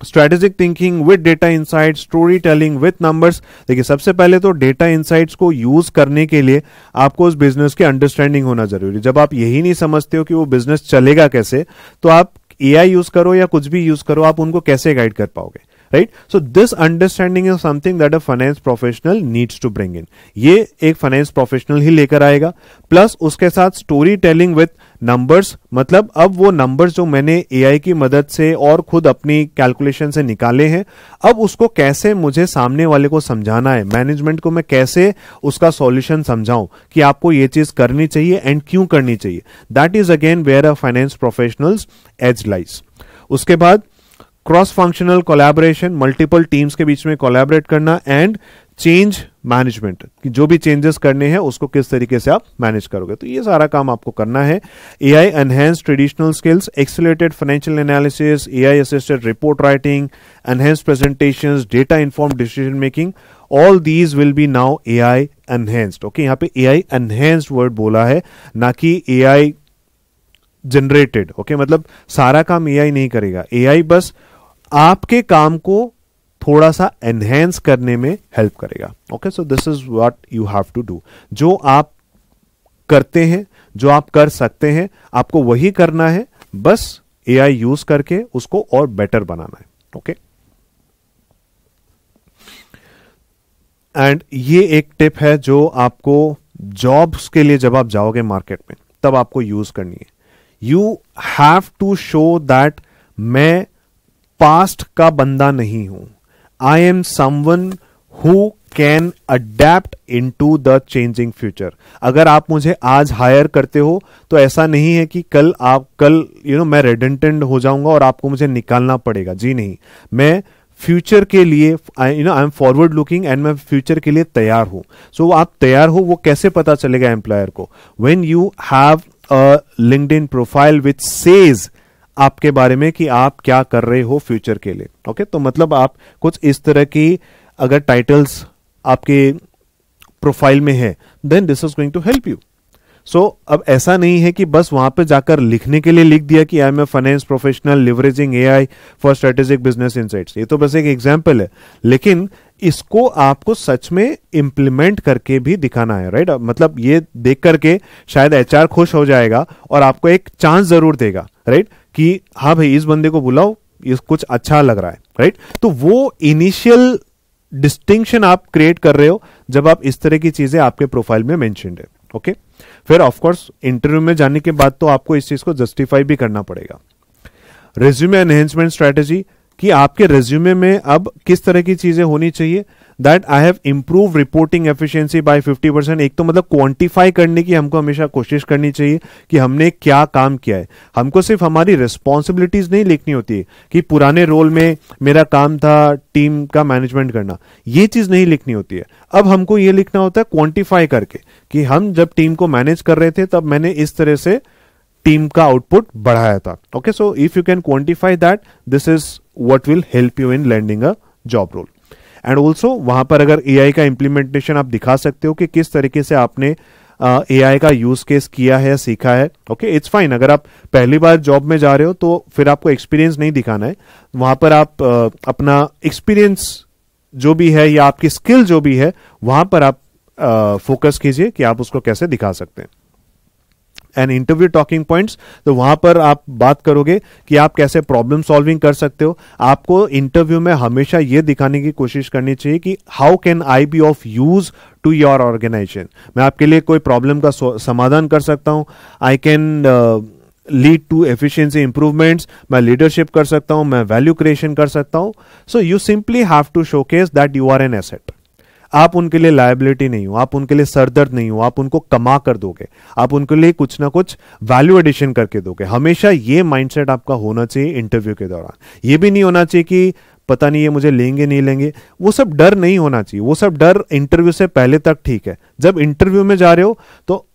strategic thinking with data insight, story telling with numbers. देखिए सबसे पहले तो डेटा इंसाइट्स को यूज करने के लिए आपको उस बिजनेस की अंडरस्टैंडिंग होना जरूरी है। जब आप यही नहीं समझते हो कि वो बिजनेस चलेगा कैसे, तो आप एआई यूज करो या कुछ भी यूज करो, आप उनको कैसे गाइड कर पाओगे, right? So this understanding is something that a finance professional needs to bring in. ये एक फाइनेंस प्रोफेशनल ही लेकर आएगा। प्लस उसके साथ स्टोरी टेलिंग विद नंबर्स, मतलब अब वो नंबर्स जो मैंने एआई की मदद से और खुद अपनी कैलकुलेशन से निकाले हैं, अब उसको कैसे मुझे सामने वाले को समझाना है, मैनेजमेंट को मैं कैसे उसका सॉल्यूशन समझाऊं कि आपको ये चीज करनी चाहिए एंड क्यों करनी चाहिए। That is again where a finance professionals edge lies. उसके बाद cross functional collaboration, multiple teams के बीच में कोलैबोरेट करना, एंड चेंज मैनेजमेंट, कि जो भी चेंजेस करने हैं उसको किस तरीके से आप मैनेज करोगे। तो ये सारा काम आपको करना है। AI enhance traditional skills, accelerated financial analysis, AI assisted report writing, enhance presentations, data informed decision making, all these will be now AI enhanced. Okay, यहाँ पे एआई एनहेंस्ड वर्ड बोला है, ना कि एआई जनरेटेड। ओके, मतलब सारा काम एआई नहीं करेगा, एआई बस आपके काम को थोड़ा सा एनहेंस करने में हेल्प करेगा। Okay, so this is what you have to do. जो आप करते हैं, जो आप कर सकते हैं, आपको वही करना है, बस एआई यूज करके उसको और बेटर बनाना है। ओके, एंड ये एक टिप है जो आपको जॉब्स के लिए जब आप जाओगे मार्केट में तब आपको यूज करनी है। You have to show that मैं पास्ट का बंदा नहीं हूं, I am someone who can adept into the changing future. अगर आप मुझे आज हायर करते हो तो ऐसा नहीं है कि कल मैं रेडेंटेंट हो जाऊंगा और आपको मुझे निकालना पड़ेगा। जी नहीं, मैं फ्यूचर के लिए I am forward looking and मैं फ्यूचर के लिए तैयार हूं। सो आप तैयार हो, वो कैसे पता चलेगा एम्प्लॉयर को? When you have a LinkedIn profile which says आपके बारे में कि आप क्या कर रहे हो फ्यूचर के लिए। ओके, तो मतलब आप कुछ इस तरह की अगर टाइटल्स आपके प्रोफाइल में है, then this is going to help you. So अब ऐसा नहीं है कि बस वहां पे जाकर लिखने के लिए लिख दिया कि I am a finance professional leveraging AI for strategic business insights. ये तो बस एक एग्जांपल है, लेकिन इसको आपको सच में इंप्लीमेंट करके भी दिखाना है, राइट? मतलब ये देख करके शायद एचआर खुश हो जाएगा और आपको एक चांस जरूर देगा, राइट? कि हाँ भाई, इस बंदे को बुलाओ, ये कुछ अच्छा लग रहा है, राइट? तो वो इनिशियल डिस्टिंक्शन आप क्रिएट कर रहे हो जब आप इस तरह की चीजें आपके प्रोफाइल में मेंशन्ड है। ओके, फिर ऑफ कोर्स इंटरव्यू में जाने के बाद तो आपको इस चीज को जस्टिफाई भी करना पड़ेगा। रेज्यूमे एनहेंसमेंट स्ट्रेटेजी, कि आपके रेज्यूमे में अब किस तरह की चीजें होनी चाहिए। That I have improve reporting efficiency by 50%। एक तो मतलब क्वांटिफाई करने की हमको हमेशा कोशिश करनी चाहिए कि हमने क्या काम किया है। हमको सिर्फ हमारी रिस्पॉन्सिबिलिटीज नहीं लिखनी होती है कि पुराने रोल में मेरा काम था टीम का मैनेजमेंट करना, ये चीज नहीं लिखनी होती है। अब हमको ये लिखना होता है क्वांटिफाई करके कि हम जब टीम को मैनेज कर रहे थे तब मैंने इस तरह से टीम का आउटपुट बढ़ाया था। Okay, so if you can quantify that, this is what will help you in landing a job role. And also वहां पर अगर एआई का इंप्लीमेंटेशन आप दिखा सकते हो कि किस तरीके से आपने एआई का यूज केस किया है, सीखा है। Okay, it's fine. अगर आप पहली बार जॉब में जा रहे हो तो फिर आपको एक्सपीरियंस नहीं दिखाना है, वहां पर आप अपना एक्सपीरियंस जो भी है या आपकी स्किल जो भी है वहां पर आप फोकस कीजिए कि आप उसको कैसे दिखा सकते हैं। एंड इंटरव्यू टॉकिंग पॉइंट्स, तो वहां पर आप बात करोगे कि आप कैसे प्रॉब्लम सॉल्विंग कर सकते हो। आपको इंटरव्यू में हमेशा यह दिखाने की कोशिश करनी चाहिए कि how can I be of use to your organisation. मैं आपके लिए कोई प्रॉब्लम का समाधान कर सकता हूं। I can lead to efficiency improvements, मैं लीडरशिप कर सकता हूं, मैं वैल्यू क्रिएशन कर सकता हूं। So you simply have to showcase that you are an asset. आप उनके लिए लायबिलिटी नहीं हो, आप उनके लिए सरदर्द नहीं हो, आप उनको कमा कर दोगे, आप उनके लिए कुछ ना कुछ वैल्यू एडिशन करके दोगे। हमेशा ये माइंडसेट आपका होना चाहिए इंटरव्यू के दौरान। ये भी नहीं होना चाहिए कि पता नहीं ये मुझे लेंगे नहीं लेंगे, वो सब डर नहीं होना चाहिए। वो सब डर इंटरव्यू से पहले तक ठीक है। जब इंटरव्यू में जा रहे हो तो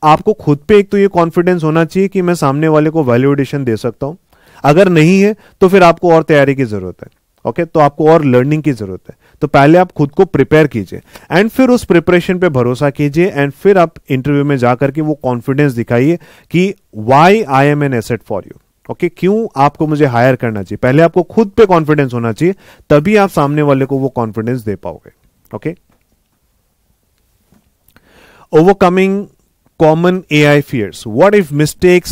आपको खुद पे एक तो ये कॉन्फिडेंस होना चाहिए कि मैं सामने वाले को वैल्यू एडिशन दे सकता हूं। अगर नहीं है तो फिर आपको और तैयारी की जरूरत है। ओके, तो आपको और लर्निंग की जरूरत है। तो पहले आप खुद को प्रिपेयर कीजिए एंड फिर उस प्रिपरेशन पे भरोसा कीजिए एंड फिर आप इंटरव्यू में जाकर के वो कॉन्फिडेंस दिखाइए कि why I am an asset for you. Okay, क्यों आपको मुझे हायर करना चाहिए। पहले आपको खुद पे कॉन्फिडेंस होना चाहिए, तभी आप सामने वाले को वो कॉन्फिडेंस दे पाओगे। Okay, overcoming common AI fears. What if mistakes,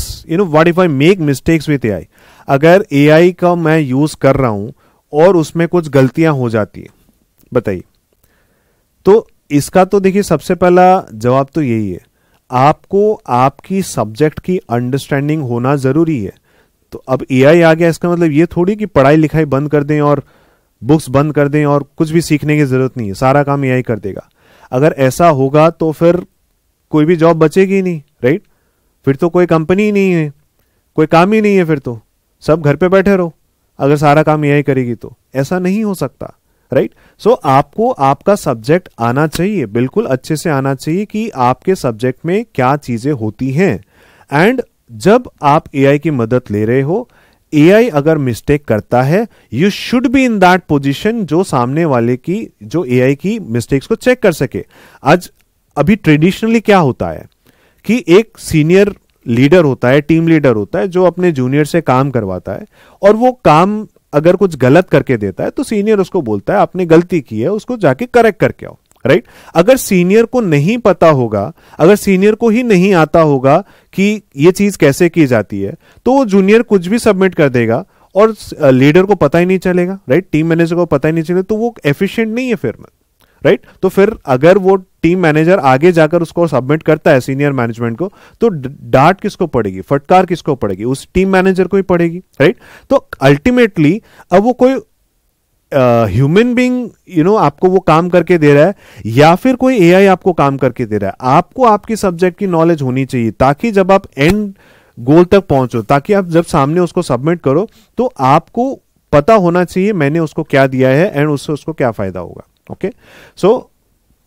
what if I make mistakes with AI? अगर AI का मैं यूज कर रहा हूं और उसमें कुछ गलतियां हो जाती है, बताइए। तो इसका तो देखिए सबसे पहला जवाब तो यही है, आपको आपकी सब्जेक्ट की अंडरस्टैंडिंग होना जरूरी है। तो अब AI आ गया, इसका मतलब ये थोड़ी कि पढ़ाई लिखाई बंद कर दें और बुक्स बंद कर दें और कुछ भी सीखने की जरूरत नहीं है, सारा काम AI कर देगा। अगर ऐसा होगा तो फिर कोई भी जॉब बचेगी नहीं, राइट। फिर तो कोई कंपनी ही नहीं है, कोई काम ही नहीं है, फिर तो सब घर पे बैठे रहो। अगर सारा काम AI करेगी तो ऐसा नहीं हो सकता, राइट। सो आपको आपका सब्जेक्ट आना चाहिए, बिल्कुल अच्छे से आना चाहिए कि आपके सब्जेक्ट में क्या चीजें होती हैं। एंड जब आप AI की मदद ले रहे हो, AI अगर मिस्टेक करता है, you should be in that position जो सामने वाले की, जो AI की मिस्टेक्स को चेक कर सके। आज अभी ट्रेडिशनली क्या होता है कि एक सीनियर लीडर होता है, टीम लीडर होता है, जो अपने जूनियर से काम करवाता है और वो काम अगर कुछ गलत करके देता है तो सीनियर उसको बोलता है आपने गलती की है, उसको जाके करेक्ट करके आओ, राइट। अगर सीनियर को नहीं पता होगा, अगर सीनियर को ही नहीं आता होगा कि ये चीज कैसे की जाती है, तो वो जूनियर कुछ भी सबमिट कर देगा और लीडर को पता ही नहीं चलेगा, राइट। टीम मैनेजर को पता ही नहीं चलेगा, तो वो एफिशिएंट नहीं है फिर में, राइट। तो फिर अगर वो टीम मैनेजर आगे जाकर उसको सबमिट करता है सीनियर मैनेजमेंट को, तो डांट किसको पड़ेगी, फटकार किसको पड़ेगी, उस टीम मैनेजर को ही पड़ेगी, राइट। तो अल्टीमेटली अब वो कोई ह्यूमन बीइंग आपको वो काम करके दे रहा है या फिर कोई AI आपको काम करके दे रहा है, आपको आपकी सब्जेक्ट की नॉलेज होनी चाहिए ताकि जब आप एंड गोल तक पहुंचो, ताकि आप जब सामने उसको सबमिट करो तो आपको पता होना चाहिए मैंने उसको क्या दिया है एंड उससे उसको क्या फायदा होगा। Okay, so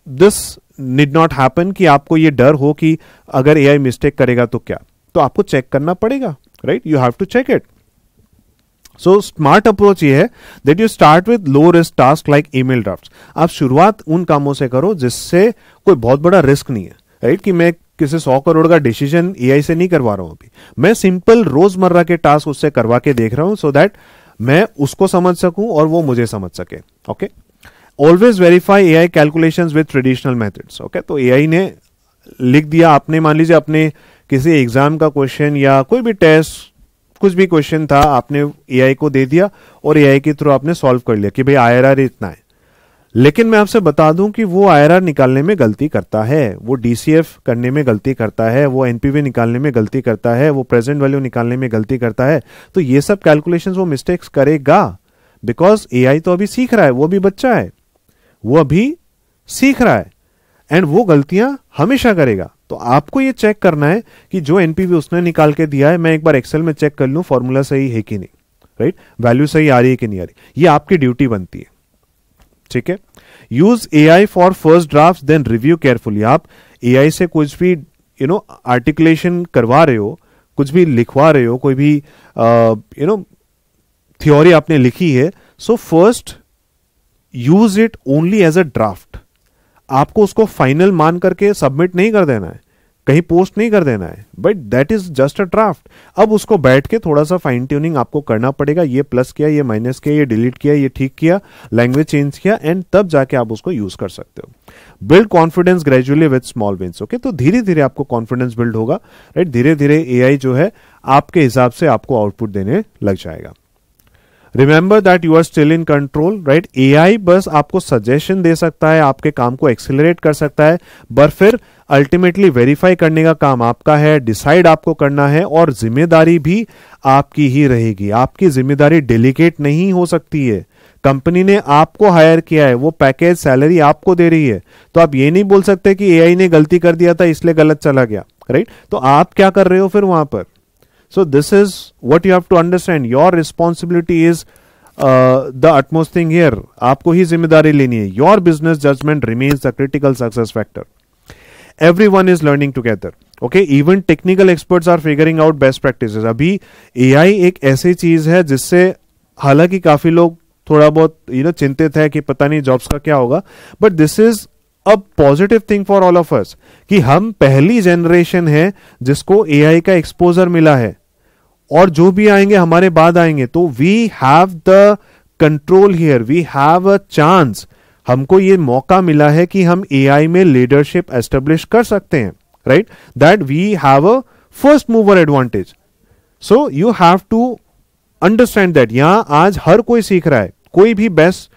this need not happen कि आपको ये डर हो कि अगर AI मिस्टेक करेगा तो क्या, तो आपको चेक करना पड़ेगा, right. You have to check it. So smart approach ये है that you start with low risk task like email drafts. आप शुरुआत उन कामों से करो जिससे कोई बहुत बड़ा रिस्क नहीं है, राइट। कि मैं किसी 100 करोड़ का डिसीजन AI से नहीं करवा रहा हूं, अभी मैं सिंपल रोजमर्रा के टास्क उससे करवा के देख रहा हूं सो दैट मैं उसको समझ सकूं और वो मुझे समझ सके। Okay, always verify AI calculations with traditional methods. Okay, तो AI ने लिख दिया, आपने मान लीजिए अपने किसी एग्जाम का क्वेश्चन या कोई भी टेस्ट, कुछ भी क्वेश्चन था, आपने AI को दे दिया और AI के थ्रू आपने सॉल्व कर लिया कि भाई IRR इतना है। लेकिन मैं आपसे बता दूं कि वो IRR निकालने में गलती करता है, वो DCF करने में गलती करता है, वो NPV निकालने में गलती करता है, वो प्रेजेंट वैल्यू निकालने में गलती करता है। तो ये सब कैलकुलेशंस वो मिस्टेक्स करेगा, बिकॉज AI तो अभी सीख रहा है, वो भी बच्चा है, वो अभी सीख रहा है एंड वो गलतियां हमेशा करेगा। तो आपको ये चेक करना है कि जो NPV उसने निकाल के दिया है, मैं एक बार एक्सेल में चेक कर लूं फॉर्मूला सही है कि नहीं, राइट, वैल्यू सही आ रही है कि नहीं आ रही। ये आपकी ड्यूटी बनती है, ठीक है। Use AI for first draft then review carefully. आप AI से कुछ भी आर्टिकुलेशन करवा रहे हो, कुछ भी लिखवा रहे हो, कोई भी थ्योरी आपने लिखी है, so first use it only as a draft. आपको उसको फाइनल मान करके सबमिट नहीं कर देना है, कहीं पोस्ट नहीं कर देना है, but that is just a draft. अब उसको बैठ के थोड़ा सा फाइन ट्यूनिंग आपको करना पड़ेगा, ये प्लस किया, ये माइनस किया, ये डिलीट किया, ये ठीक किया, लैंग्वेज चेंज किया, एंड तब जाके आप उसको यूज कर सकते हो। Build confidence gradually with small wins. Okay, तो धीरे धीरे आपको कॉन्फिडेंस बिल्ड होगा, राइट। धीरे धीरे AI जो है आपके हिसाब से आपको आउटपुट देने लग जाएगा। Remember that you are still in control, right. AI बस आपको सजेशन दे सकता है, आपके काम को एक्सेलरेट कर सकता है, पर फिर अल्टीमेटली वेरीफाई करने का काम आपका है, डिसाइड आपको करना है और जिम्मेदारी भी आपकी ही रहेगी। आपकी जिम्मेदारी डेलीगेट नहीं हो सकती है। कंपनी ने आपको हायर किया है, वो पैकेज सैलरी आपको दे रही है, तो आप ये नहीं बोल सकते कि AI ने गलती कर दिया था इसलिए गलत चला गया, राइट। तो आप क्या कर रहे हो फिर वहां पर। So this is what you have to understand. Your responsibility is the utmost thing here. आपको ही जिम्मेदारी लेनी है. Your business judgment remains the critical success factor. Everyone is learning together. Okay, even technical experts are figuring out best practices. अभी एआई एक ऐसी चीज है जिससे हालांकि काफी लोग थोड़ा बहुत चिंतित है कि पता नहीं जॉब्स का क्या होगा, but this is a positive thing for all of us कि हम पहली जनरेशन है जिसको एआई का एक्सपोजर मिला है, और जो भी आएंगे हमारे बाद आएंगे, तो we have the control here, we have a chance. हमको ये मौका मिला है कि हम एआई में लीडरशिप एस्टेब्लिश कर सकते हैं, right, that we have a first mover advantage. So you have to understand that यहां आज हर कोई सीख रहा है, कोई भी बेस्ट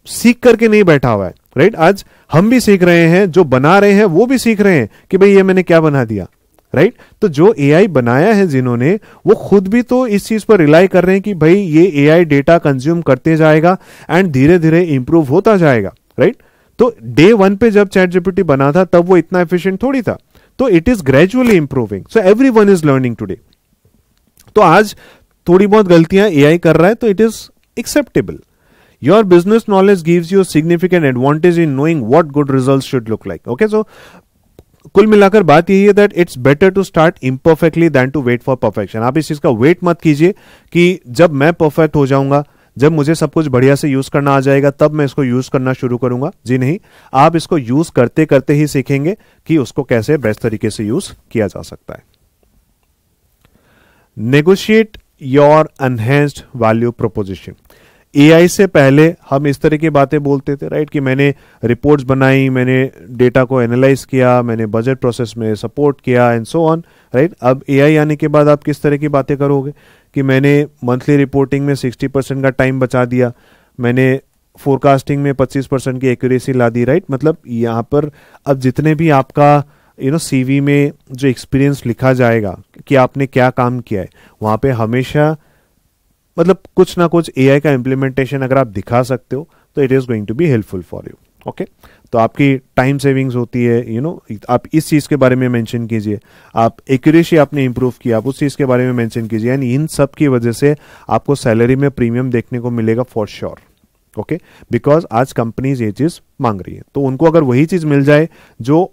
सीख करके नहीं बैठा हुआ है, राइट। आज हम भी सीख रहे हैं, जो बना रहे हैं वो भी सीख रहे हैं कि भाई ये मैंने क्या बना दिया, राइट। तो जो एआई बनाया है जिन्होंने, वो खुद भी तो इस चीज पर रिलाई कर रहे हैं कि भाई ये एआई डेटा कंज्यूम करते जाएगा एंड धीरे धीरे इंप्रूव होता जाएगा, राइट। तो डे 1 पे जब चैट जीपीटी बना था तब वो इतना एफिशिएंट थोड़ी था, तो it is gradually improving, so everyone is learning today. तो आज थोड़ी बहुत गलतियां एआई कर रहा है, तो it is acceptable. Your business knowledge gives you significant advantage in knowing what good results should look like. Okay, so कुल मिलाकर बात यही है that it's better to start imperfectly then to wait for perfection. आप इस चीज का वेट मत कीजिए कि जब मैं परफेक्ट हो जाऊंगा, जब मुझे सब कुछ बढ़िया से यूज करना आ जाएगा, तब मैं इसको यूज करना शुरू करूंगा। जी नहीं, आप इसको यूज करते करते ही सीखेंगे कि उसको कैसे बेस्ट तरीके से यूज किया जा सकता है। Negotiate your enhanced value proposition. AI से पहले हम इस तरह की बातें बोलते थे, राइट, कि मैंने रिपोर्ट्स बनाई, मैंने डेटा को एनालाइज किया, मैंने बजट प्रोसेस में सपोर्ट किया एंड सो ऑन, राइट। अब एआई आने के बाद आप किस तरह की बातें करोगे कि मैंने मंथली रिपोर्टिंग में 60% का टाइम बचा दिया, मैंने फोरकास्टिंग में 25% की एक्यूरेसी ला दी, राइट। मतलब यहाँ पर अब जितने भी आपका सीवी में जो एक्सपीरियंस लिखा जाएगा कि आपने क्या काम किया है, वहां पे हमेशा मतलब कुछ ना कुछ एआई का इंप्लीमेंटेशन अगर आप दिखा सकते हो तो it is going to be helpful for you. Okay, तो आपकी टाइम सेविंग्स होती है, आप इस चीज के बारे में मेंशन कीजिए, आप एक्यूरेसी आपने इंप्रूव किया, आप उस चीज के बारे में मेंशन कीजिए, एंड इन सब की वजह से आपको सैलरी में प्रीमियम देखने को मिलेगा फॉर श्योर। ओके, बिकॉज आज कंपनीज ये चीज मांग रही है, तो उनको अगर वही चीज मिल जाए जो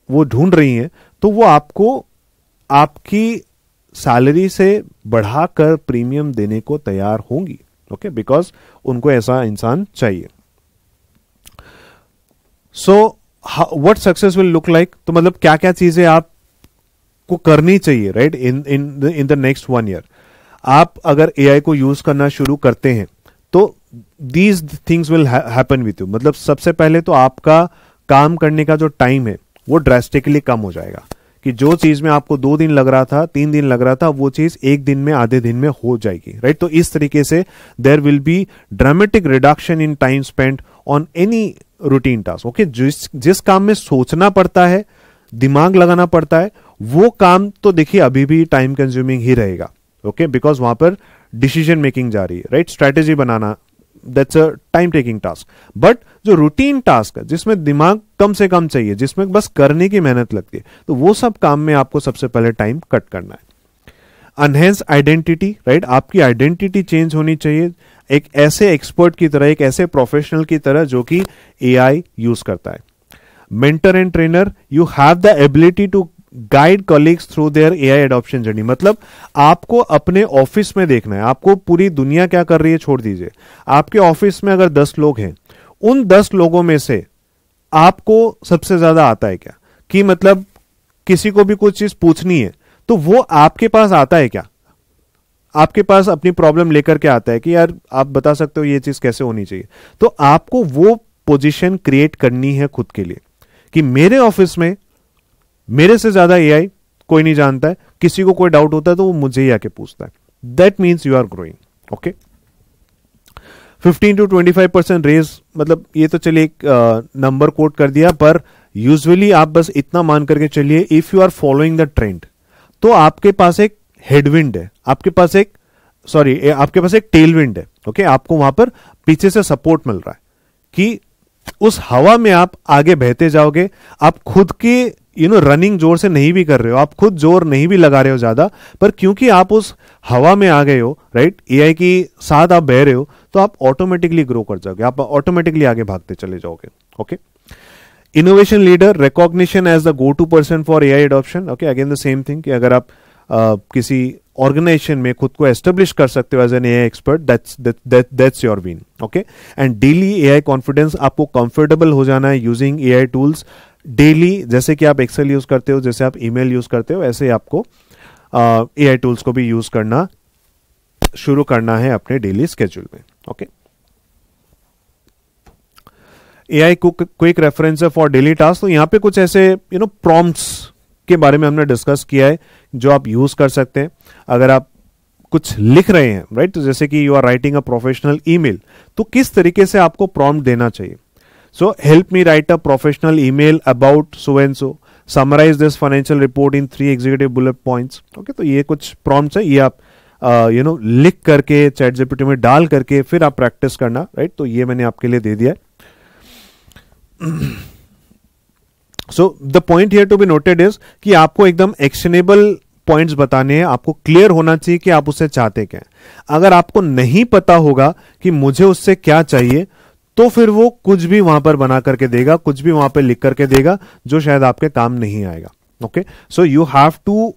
वो ढूंढ रही है, तो वो आपको आपकी सैलरी से बढ़ाकर प्रीमियम देने को तैयार होंगी। ओके, बिकॉज उनको ऐसा इंसान चाहिए। So what success will look like, तो मतलब क्या क्या चीजें आपको करनी चाहिए, right, in the next 1 year. आप अगर एआई को यूज करना शुरू करते हैं तो these things will happen with you. मतलब सबसे पहले तो आपका काम करने का जो टाइम है वो ड्रास्टिकली कम हो जाएगा, कि जो चीज में आपको 2 दिन लग रहा था, 3 दिन लग रहा था, वो चीज 1 दिन में, आधे दिन में हो जाएगी, राइट। तो इस तरीके से there will be dramatic reduction in time spent on any routine task. Okay, जिस काम में सोचना पड़ता है, दिमाग लगाना पड़ता है, वो काम तो देखिए अभी भी टाइम कंज्यूमिंग ही रहेगा। ओके, बिकॉज वहां पर डिसीजन मेकिंग जा रही है, right, strategy banana, that's a time taking task. But जो रूटीन टास्क है जिसमें दिमाग कम से कम चाहिए, जिसमें बस करने की मेहनत लगती है, तो वो सब काम में आपको सबसे पहले टाइम कट करना है। अनहेंस आइडेंटिटी, राइट, आपकी आइडेंटिटी चेंज होनी चाहिए, एक ऐसे एक्सपर्ट की तरह, एक ऐसे प्रोफेशनल की तरह जो कि एआई यूज करता है। Mentor and trainer, you have the ability to guide colleagues through their AI adoption journey. मतलब आपको अपने ऑफिस में देखना है, आपको पूरी दुनिया क्या कर रही है छोड़ दीजिए। आपके ऑफिस में अगर 10 लोग हैं, उन 10 लोगों में से आपको सबसे ज्यादा आता है क्या, कि मतलब किसी को भी कुछ चीज पूछनी है तो वो आपके पास आता है क्या, आपके पास अपनी प्रॉब्लम लेकर के आता है कि यार आप बता सकते हो ये चीज कैसे होनी चाहिए। तो आपको वो पोजीशन क्रिएट करनी है खुद के लिए कि मेरे ऑफिस में मेरे से ज्यादा एआई कोई नहीं जानता है, किसी को कोई डाउट होता है तो वो मुझे ही आके पूछता है। That means you are growing. Okay, 15 to 25% raise, मतलब ये तो चलिए एक नंबर कोट कर दिया, पर यूजुअली आप बस इतना मान करके चलिए, if you are following the trend, तो आपके पास एक हेडविंड है, आपके पास एक टेलविंड है। ओके, आपको वहां पर पीछे से सपोर्ट मिल रहा है कि उस हवा में आप आगे बहते जाओगे। आप खुद की रनिंग जोर से नहीं भी कर रहे हो, आप खुद जोर नहीं भी लगा रहे हो ज्यादा, पर क्योंकि आप उस हवा में आ गए हो, राइट, एआई की साथ आप बह रहे हो, तो आप ऑटोमेटिकली ग्रो कर जाओगे, आप ऑटोमेटिकली आगे भागते चले जाओगे। Okay, innovation leader, recognition as the go to person for AI adoption. Okay, again the same thing कि अगर आप किसी ऑर्गेनाइजेशन में खुद को एस्टेब्लिश कर सकते हो as an AI expert, that's your win. Okay, and daily AI confidence, आपको कंफर्टेबल हो जाना है यूजिंग एआई टूल्स डेली. जैसे कि आप एक्सेल यूज करते हो, जैसे आप ईमेल यूज करते हो, ऐसे ही आपको एआई टूल्स को भी यूज करना शुरू करना है अपने डेली स्केड्यूल में. Okay, AI quick reference for daily task. तो यहां पे कुछ ऐसे प्रॉम्प्ट्स के बारे में हमने डिस्कस किया है जो आप यूज कर सकते हैं अगर आप कुछ लिख रहे हैं, राइट. तो जैसे कि you are writing a professional email, तो किस तरीके से आपको प्रॉम्प्ट देना चाहिए. So help me write a professional email about so and so, summarise this financial report in 3 executive bullet points. Okay, तो ये कुछ प्रॉम्प्ट्स है, ये आप लिख करके चैट जीपीटी में डाल करके फिर आप प्रैक्टिस करना, राइट. तो ये मैंने आपके लिए दे दिया है. So the point here to be noted is कि आपको एकदम एक्शनेबल पॉइंट्स बताने हैं, आपको क्लियर होना चाहिए कि आप उससे चाहते क्या हैं. अगर आपको नहीं पता होगा कि मुझे उससे क्या चाहिए, तो फिर वो कुछ भी वहां पर बना करके देगा, कुछ भी वहां पर लिख करके देगा जो शायद आपके काम नहीं आएगा. Okay, so you have to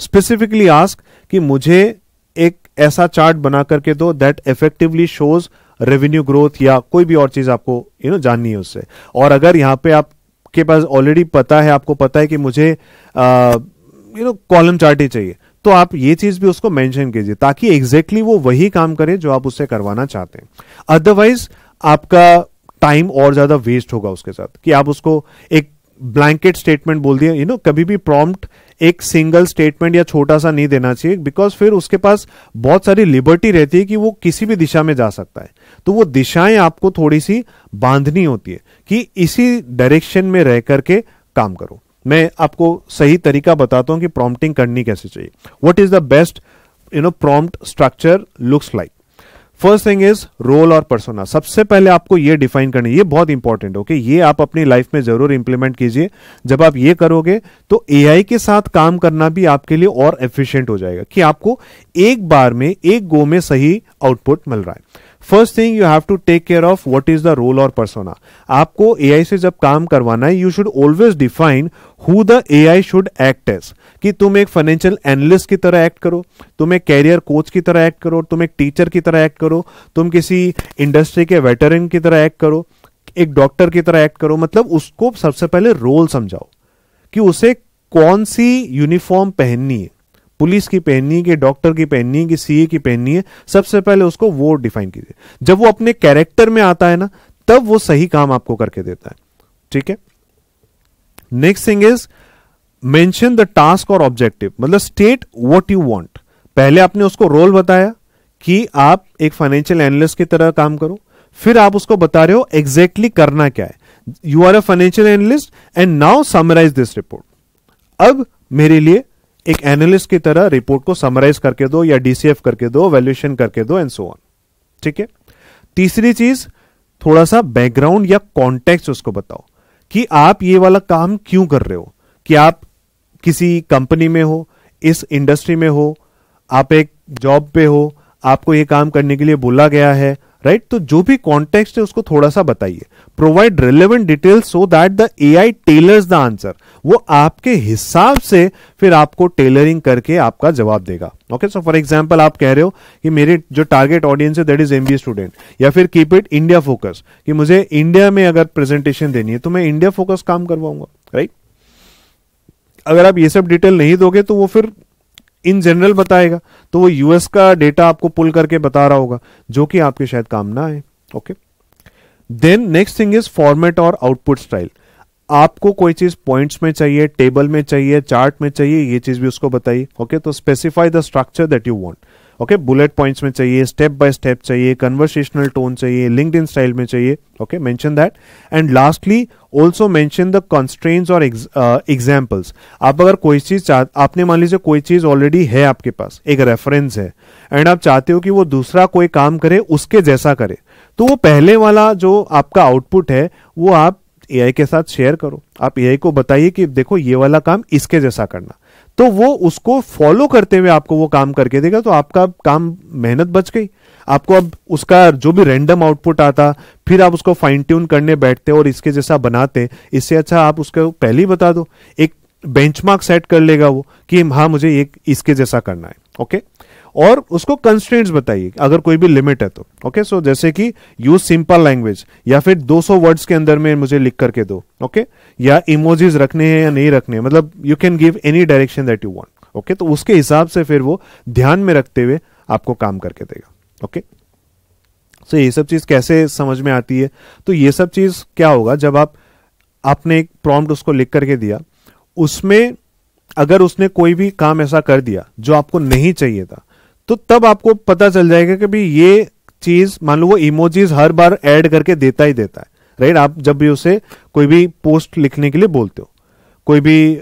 specifically ask कि मुझे एक ऐसा चार्ट बना करके दो that effectively shows revenue growth, या कोई भी और चीज आपको जाननी है उससे. और अगर यहां पे आपके पास ऑलरेडी पता है, आपको पता है कि मुझे कॉलम चार्ट ही चाहिए, तो आप ये चीज भी उसको मेंशन कीजिए ताकि एग्जैक्टली वो वही काम करे जो आप उससे करवाना चाहते हैं. अदरवाइज आपका टाइम और ज्यादा वेस्ट होगा उसके साथ कि आप उसको एक ब्लैंकेट स्टेटमेंट बोल दिया. कभी भी प्रॉम्प्ट एक सिंगल स्टेटमेंट या छोटा सा नहीं देना चाहिए, बिकॉज फिर उसके पास बहुत सारी लिबर्टी रहती है कि वो किसी भी दिशा में जा सकता है. तो वो दिशाएं आपको थोड़ी सी बांधनी होती है कि इसी डायरेक्शन में रह करके काम करो. मैं आपको सही तरीका बताता हूं कि प्रॉम्प्टिंग करनी कैसे चाहिए. What is the best prompt structure looks like. First thing is role और पर्सोना. सबसे पहले आपको ये डिफाइन करनी है, ये बहुत इंपॉर्टेंट है. ओके, ये आप अपनी लाइफ में जरूर इंप्लीमेंट कीजिए. जब आप ये करोगे तो एआई के साथ काम करना भी आपके लिए और एफिशिएंट हो जाएगा कि आपको एक बार में, एक गो में सही आउटपुट मिल रहा है. First thing you have to take care of what is the role और पर्सोना. आपको एआई से जब काम करवाना है, you should always define who the AI should act as. कि तुम एक फाइनेंशियल एनालिस्ट की तरह एक्ट करो, तुम एक कैरियर कोच की तरह एक्ट करो, तुम एक टीचर की तरह एक्ट करो, तुम किसी इंडस्ट्री के वेटरन की तरह एक्ट करो, एक डॉक्टर की तरह एक्ट करो. मतलब उसको सबसे पहले रोल समझाओ कि उसे कौन सी यूनिफॉर्म पहननी है, पुलिस की पहननी है कि डॉक्टर की पहननी है कि सीए की पहननी है. सबसे पहले उसको वो डिफाइन कीजिए. जब वो अपने कैरेक्टर में आता है ना, तब वो सही काम आपको करके देता है. ठीक है. Next thing is mention the task और ऑब्जेक्टिव. मतलब स्टेट व्हाट यू वांट. पहले आपने उसको रोल बताया कि आप एक फाइनेंशियल एनालिस्ट की तरह काम करो, फिर आप उसको बता रहे हो एग्जैक्टली करना क्या है. You are a financial analyst and now summarise this report. अब मेरे लिए एक एनालिस्ट की तरह रिपोर्ट को समराइज करके दो, या डीसीएफ करके दो, वैल्यूएशन करके दो, एंड सो ऑन. ठीक है. तीसरी चीज, थोड़ा सा बैकग्राउंड या कॉन्टेक्स्ट उसको बताओ कि आप ये वाला काम क्यों कर रहे हो. कि आप किसी कंपनी में हो, इस इंडस्ट्री में हो, आप एक जॉब पे हो, आपको ये काम करने के लिए बोला गया है, राइट. तो जो भी कॉन्टेक्स्ट है उसको थोड़ा सा बताइए. Provide relevant details so that the AI tailors the answer. वो आपके हिसाब से फिर आपको टेलरिंग करके आपका जवाब देगा. ओके, सो फॉर एग्जांपल आप कह रहे हो कि मेरे जो टारगेट ऑडियंस है दैट इज एमबीए स्टूडेंट, या फिर कीप इट इंडिया फोकस, कि मुझे इंडिया में अगर प्रेजेंटेशन देनी है तो मैं इंडिया फोकस काम करवाऊंगा, राइट. अगर आप ये सब डिटेल नहीं दोगे तो वो फिर इन जनरल बताएगा, तो वो यूएस का डेटा आपको पुल करके बता रहा होगा जो कि आपके शायद काम ना आए. Okay. Then next thing is format और आउटपुट स्टाइल. आपको कोई चीज पॉइंट्स में चाहिए, टेबल में चाहिए, चार्ट में चाहिए, ये चीज भी उसको बताइए. ओके, तो specify the structure that you want. Okay, bullet points में चाहिए, स्टेप बाय स्टेप चाहिए, कन्वर्सेशनल टोन चाहिए, लिंक्डइन स्टाइल में चाहिए. Okay, mention that. And lastly also mention the constraints और एग्जाम्पल्स. आप अगर कोई चीज आपने मान लीजिए कोई चीज ऑलरेडी है आपके पास, एक रेफरेंस है, एंड आप चाहते हो कि वो दूसरा कोई काम करे उसके जैसा करे, तो वो पहले वाला जो आपका आउटपुट है वो आप एआई के साथ शेयर करो. आप एआई को बताइए कि देखो ये वाला काम इसके जैसा करना, तो वो उसको फॉलो करते हुए आपको वो काम करके देगा. तो आपका काम, मेहनत बच गई. आपको अब उसका जो भी रैंडम आउटपुट आता, फिर आप उसको फाइन ट्यून करने बैठते और इसके जैसा बनाते, इससे अच्छा आप उसको पहले ही बता दो, एक बेंचमार्क सेट कर लेगा वो कि हाँ मुझे एक इसके जैसा करना है। ओके, और उसको कंस्ट्रेंट्स बताइए अगर कोई भी लिमिट है तो। ओके, सो जैसे कि यूज सिंपल लैंग्वेज, या फिर 200 वर्ड्स के अंदर में मुझे लिख करके दो। ओके, या इमोजीज रखने हैं या नहीं रखने, मतलब you can give any direction that you want. Okay, तो उसके हिसाब से फिर वो ध्यान में रखते हुए आपको काम करके देगा। ओके, सो ये सब चीज कैसे समझ में आती है, तो ये सब चीज क्या होगा जब आपने एक प्रॉम्प्ट उसको लिख करके दिया, उसमें अगर उसने कोई भी काम ऐसा कर दिया जो आपको नहीं चाहिए था, तो तब आपको पता चल जाएगा कि भाई ये चीज, मान लो वो इमोजीज हर बार ऐड करके देता ही देता है, राइट। आप जब भी उसे कोई भी पोस्ट लिखने के लिए बोलते हो, कोई भी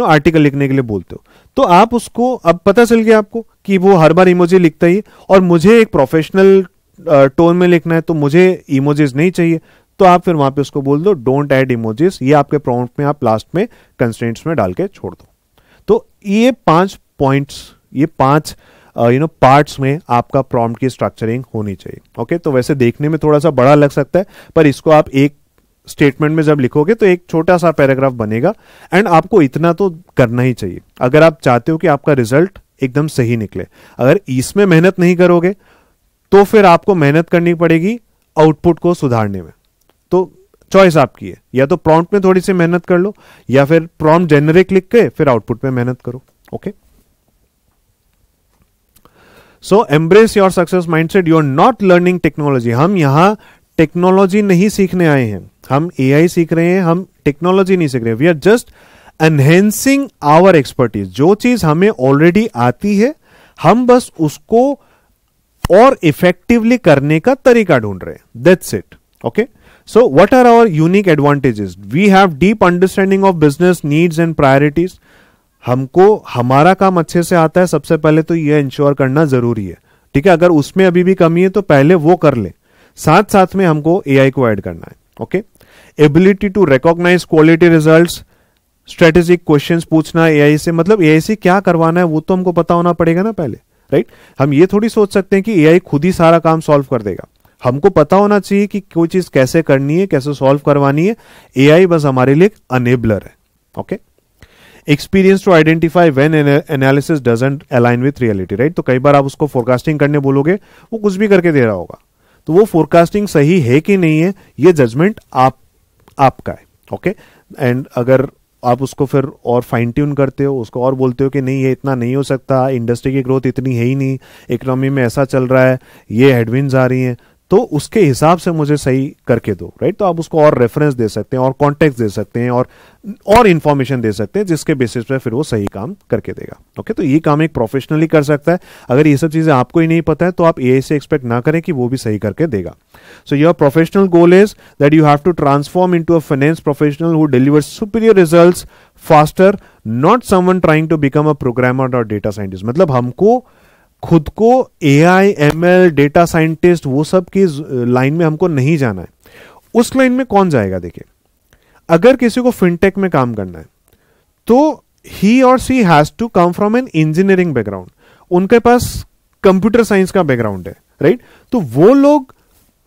आर्टिकल लिखने के लिए बोलते हो, तो आप उसको, अब पता चल गया आपको कि वो हर बार इमोजी लिखता ही, और मुझे एक प्रोफेशनल टोन में लिखना है तो मुझे इमोजीज नहीं चाहिए, तो आप फिर वहां पे उसको बोल दो डोंट ऐड इमोजीज, ये आपके प्रॉम्प्ट में आप लास्ट में कंस्ट्रेंट्स में डाल के छोड़ दो। तो ये 5 पॉइंट्स, ये 5 पार्ट्स में आपका प्रॉम्प्ट की स्ट्रक्चरिंग होनी चाहिए। ओके, तो वैसे देखने में थोड़ा सा बड़ा लग सकता है, पर इसको आप एक स्टेटमेंट में जब लिखोगे तो एक छोटा सा पैराग्राफ बनेगा, एंड आपको इतना तो करना ही चाहिए अगर आप चाहते हो कि आपका रिजल्ट एकदम सही निकले। अगर इसमें मेहनत नहीं करोगे तो फिर आपको मेहनत करनी पड़ेगी आउटपुट को सुधारने में। तो चॉइस आपकी है, या तो प्रॉम्प्ट में थोड़ी सी मेहनत कर लो, या फिर प्रॉम्प्ट जेनरिक लिख के फिर आउटपुट में मेहनत करो। Okay, so embrace your success mindset, you are not learning technology. हम यहां टेक्नोलॉजी नहीं सीखने आए हैं, हम एआई सीख रहे हैं, हम टेक्नोलॉजी नहीं सीख रहे हैं। We are just enhancing our expertise. जो चीज हमें ऑलरेडी आती है, हम बस उसको और इफेक्टिवली करने का तरीका ढूंढ रहे हैं, that's it. Okay, so what are our unique advantages? We have deep understanding of business needs and priorities. हमको हमारा काम अच्छे से आता है, सबसे पहले तो ये इंश्योर करना जरूरी है, ठीक है। अगर उसमें अभी भी कमी है तो पहले वो कर ले, साथ साथ में हमको एआई को ऐड करना है। Okay, ability to recognise quality results, strategic questions पूछना एआई से, मतलब एआई से क्या करवाना है वो तो हमको पता होना पड़ेगा ना पहले, राइट। हम ये थोड़ी सोच सकते हैं कि एआई खुद ही सारा काम सॉल्व कर देगा, हमको पता होना चाहिए कि कोई चीज कैसे करनी है, कैसे सॉल्व करवानी है। एआई बस हमारे लिए अनेबलर है। Okay, experience to identify when analysis doesn't align with reality, right. तो कई बार आप उसको फोरकास्टिंग करने बोलोगे, वो कुछ भी करके दे रहा होगा, तो वो फोरकास्टिंग सही है कि नहीं है, ये जजमेंट आपका है। ओके, एंड अगर आप उसको फिर और फाइन ट्यून करते हो, उसको और बोलते हो कि नहीं ये इतना नहीं हो सकता, इंडस्ट्री की ग्रोथ इतनी है ही नहीं, इकोनॉमी में ऐसा चल रहा है, ये हेडविंड्स आ रही हैं, तो उसके हिसाब से मुझे सही करके दो, राइट। तो आप उसको और रेफरेंस दे सकते हैं, और कॉन्टेक्स्ट दे सकते हैं, और इंफॉर्मेशन दे सकते हैं, जिसके बेसिस पे फिर वो सही काम करके देगा। ओके, तो ये काम एक प्रोफेशनली कर सकता है। अगर ये सब चीजें आपको ही नहीं पता है तो आप एआई से एक्सपेक्ट ना करें कि वो भी सही करके देगा। So your professional goal is that you have to transform into a finance professional who delivers superior results faster, not someone trying to become a programmer और डेटा साइंटिस्ट। मतलब हमको खुद को एआई, एमएल, डेटा साइंटिस्ट वो सब की लाइन में हमको नहीं जाना है। उस लाइन में कौन जाएगा? देखिए, अगर किसी को फिनटेक में काम करना है तो ही और she has to come from an engineering background, उनके पास कंप्यूटर साइंस का बैकग्राउंड है, राइट। तो वो लोग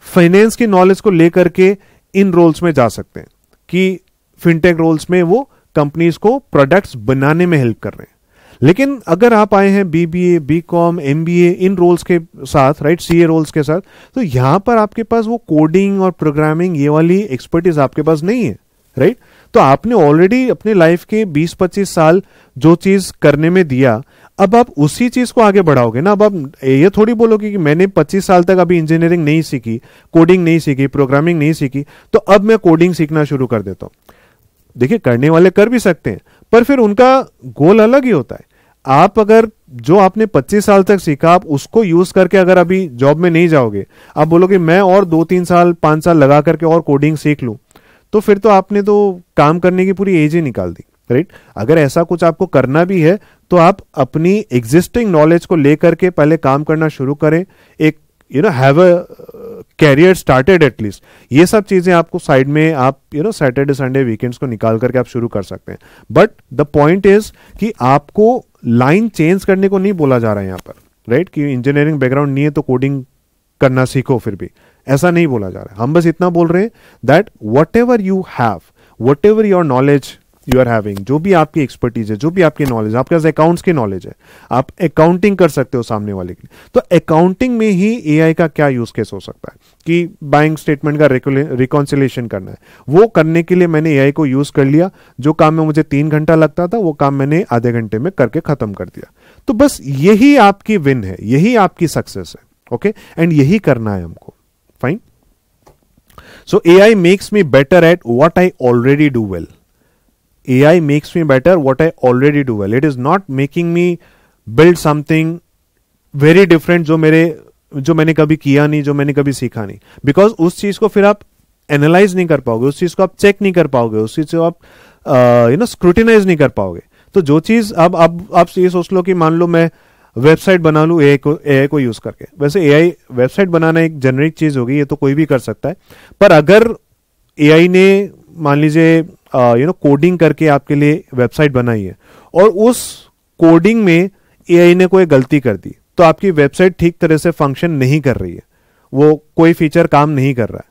फाइनेंस की नॉलेज को लेकर के इन रोल्स में जा सकते हैं कि फिनटेक रोल्स में वो कंपनीज को प्रोडक्ट्स बनाने में हेल्प कर रहे हैं। लेकिन अगर आप आए हैं BBA, BCom, MBA in roles के साथ, राइट, सीए रोल्स के साथ, तो यहां पर आपके पास वो कोडिंग और प्रोग्रामिंग ये वाली एक्सपर्टीज आपके पास नहीं है, राइट। तो आपने ऑलरेडी अपने लाइफ के 20-25 साल जो चीज करने में दिया, अब आप उसी चीज को आगे बढ़ाओगे ना। अब आप ये थोड़ी बोलोगे कि मैंने 25 साल तक अभी इंजीनियरिंग नहीं सीखी, कोडिंग नहीं सीखी, प्रोग्रामिंग नहीं सीखी, तो अब मैं कोडिंग सीखना शुरू कर देता हूं। देखिए, करने वाले कर भी सकते हैं, पर फिर उनका गोल अलग ही होता है। आप अगर जो आपने 25 साल तक सीखा, आप उसको यूज करके अगर अभी जॉब में नहीं जाओगे, आप बोलोगे मैं और 2-3 साल 5 साल लगा करके और कोडिंग सीख लूं, तो फिर तो आपने तो काम करने की पूरी एज ही निकाल दी, राइट। अगर ऐसा कुछ आपको करना भी है तो आप अपनी एग्जिस्टिंग नॉलेज को लेकर के पहले काम करना शुरू करें, एक have a career started at least. ये सब चीजें आपको साइड में आप सैटरडे संडे वीकेंड्स को निकाल करके आप शुरू कर सकते हैं। बट द पॉइंट इज कि आपको लाइन चेंज करने को नहीं बोला जा रहा है यहां पर, राइट, कि इंजीनियरिंग बैकग्राउंड नहीं है तो कोडिंग करना सीखो फिर भी, ऐसा नहीं बोला जा रहा है। हम बस इतना बोल रहे हैं that whatever you have, whatever your knowledge you are having, जो भी आपकी एक्सपर्टीज है, जो भी आपकी नॉलेज, आपके पास अकाउंट्स की नॉलेज है, आप अकाउंटिंग कर सकते हो सामने वाले के लिए, तो अकाउंटिंग में ही एआई का क्या यूज केस हो सकता है कि बैंक स्टेटमेंट का रिकॉन्सिलेशन करना है, वो करने के लिए मैंने एआई को यूज कर लिया, जो काम में मुझे 3 घंटा लगता था वो काम मैंने आधे घंटे में करके खत्म कर दिया। तो बस यही आपकी विन है, यही आपकी सक्सेस है, ओके, एंड यही करना है हमको, fine. So AI makes me better at what I already do well, AI makes me better what I already do well. It is not making me build something very different जो मैंने कभी किया नहीं, जो मैंने कभी सीखा नहीं, बिकॉज उस चीज को फिर आप एनालाइज नहीं कर पाओगे, उस चीज को आप चेक नहीं कर पाओगे, उस चीज को आप स्क्रूटिनाइज नहीं कर पाओगे। तो जो चीज अब आप ये सोच लो कि मान लो मैं वेबसाइट बना लूं एआई को यूज करके, वैसे एआई वेबसाइट बनाना एक जेनरिक चीज होगी, ये तो कोई भी कर सकता है, पर अगर एआई ने मान लीजिए कोडिंग करके आपके लिए वेबसाइट बनाई है और उस कोडिंग में एआई ने कोई गलती कर दी, तो आपकी वेबसाइट ठीक तरह से फंक्शन नहीं कर रही है, वो कोई फीचर काम नहीं कर रहा है,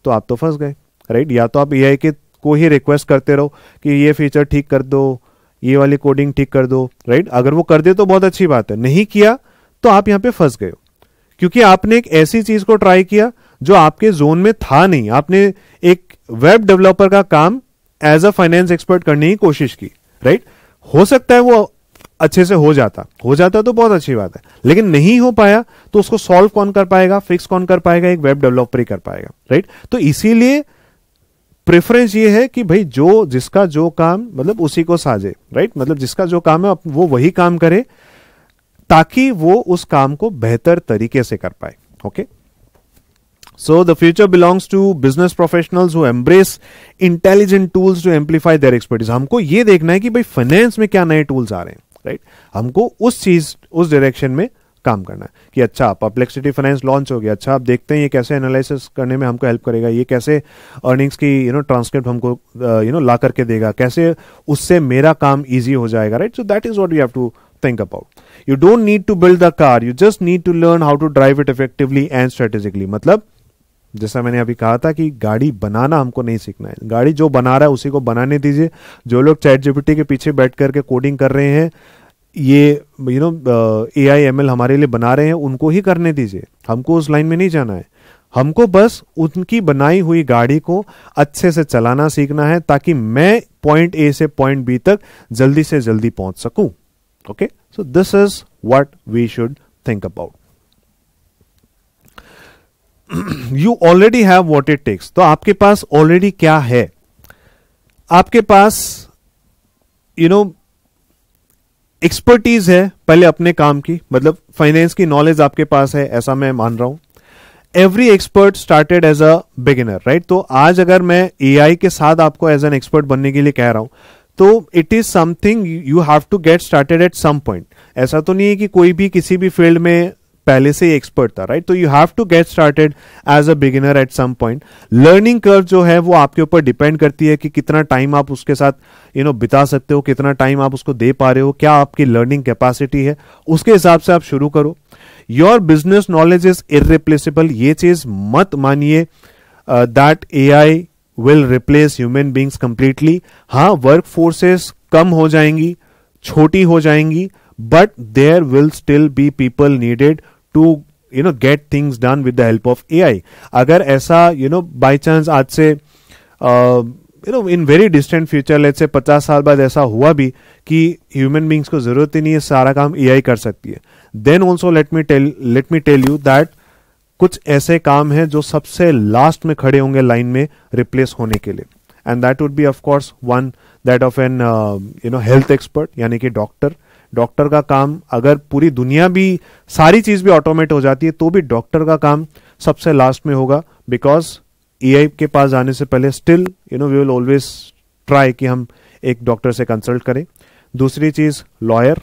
तो आप तो फंस गए, राइट। या तो आप एआई के को ही रिक्वेस्ट करते रहो कि ये फीचर ठीक कर दो, ये वाली कोडिंग ठीक कर दो, राइट। अगर वो कर दे तो बहुत अच्छी बात है, नहीं किया तो आप यहां पे फंस गए हो, क्योंकि आपने एक ऐसी चीज को ट्राई किया जो आपके जोन में था नहीं। आपने एक वेब डेवलपर का काम एज अ फाइनेंस एक्सपर्ट करने की कोशिश की, राइट। हो सकता है वो अच्छे से हो जाता तो बहुत अच्छी बात है, लेकिन नहीं हो पाया तो उसको सॉल्व कौन कर पाएगा, फिक्स कौन कर पाएगा, एक वेब डेवलपर ही कर पाएगा, राइट। तो इसीलिए प्रेफरेंस ये है कि भाई जिसका जो काम मतलब उसी को साजे, राइट, मतलब जिसका जो काम है वो वही काम करे ताकि वो उस काम को बेहतर तरीके से कर पाए, okay. So the future belongs to business professionals who embrace intelligent tools to amplify their expertise. हमको ये देखना है कि भाई फाइनेंस में क्या नए टूल्स आ रहे हैं, राइट। हमको उस डायरेक्शन में काम करना है कि अच्छा परप्लेक्सिटी फाइनेंस लॉन्च हो गया, अच्छा आप देखते हैं ये कैसे एनालिसिस करने में हमको हेल्प करेगा, ये कैसे अर्निंग्स की ट्रांसक्रिप्ट हमको ला करके देगा, कैसे उससे मेरा काम ईजी हो जाएगा, right. So that is what you have to think about. You don't need to build the car, you just need to learn how to drive it effectively and strategically. मतलब जैसा मैंने अभी कहा था कि गाड़ी बनाना हमको नहीं सीखना है, गाड़ी जो बना रहा है उसी को बनाने दीजिए। जो लोग चैट जीपीटी के पीछे बैठ करके कोडिंग कर रहे हैं, ये एआई एमएल हमारे लिए बना रहे हैं, उनको ही करने दीजिए, हमको उस लाइन में नहीं जाना है। हमको बस उनकी बनाई हुई गाड़ी को अच्छे से चलाना सीखना है ताकि मैं पॉइंट ए से पॉइंट बी तक जल्दी से जल्दी पहुंच सकूं, okay. So this is what we should think about. You already have what it takes, तो आपके पास ऑलरेडी क्या है, आपके पास एक्सपर्टीज है पहले अपने काम की, मतलब फाइनेंस की नॉलेज आपके पास है, ऐसा मैं मान रहा हूं। Every expert started as a beginner, right. तो आज अगर मैं एआई के साथ आपको एज एन एक्सपर्ट बनने के लिए कह रहा हूं, तो it is something you have to get started at some point. ऐसा तो नहीं है कि कोई भी किसी भी फील्ड में पहले से ही एक्सपर्ट था, राइट। तो you have to get started as a beginner at some point. Learning curve जो है वो आपके ऊपर डिपेंड करती है कि कितना टाइम आप उसके साथ बिता सकते हो, कितना टाइम आप उसको दे पा रहे हो, क्या आपकी लर्निंग कैपेसिटी है, उसके हिसाब से आप शुरू करो। Your business knowledge is irreplaceable, ये चीज मत मानिए that AI will replace human beings completely. हाँ, वर्क फोर्सेस कम हो जाएंगी, छोटी हो जाएंगी, but there will still be people needed to get things done with the help of AI. अगर ऐसा बाय चांस आज से in very distant future, let's say 50 साल बाद ऐसा हुआ भी कि ह्यूमन बींग्स को जरूरत ही नहीं है, सारा काम एआई कर सकती है, then also let me tell you that कुछ ऐसे काम हैं जो सबसे लास्ट में खड़े होंगे लाइन में रिप्लेस होने के लिए, and that would be of course one that of an health expert, यानी कि डॉक्टर का काम, अगर पूरी दुनिया भी सारी चीज भी ऑटोमेट हो जाती है तो भी डॉक्टर का काम सबसे लास्ट में होगा, बिकॉज एआई के पास जाने से पहले still we will always try कि हम एक डॉक्टर से कंसल्ट करें। दूसरी चीज लॉयर,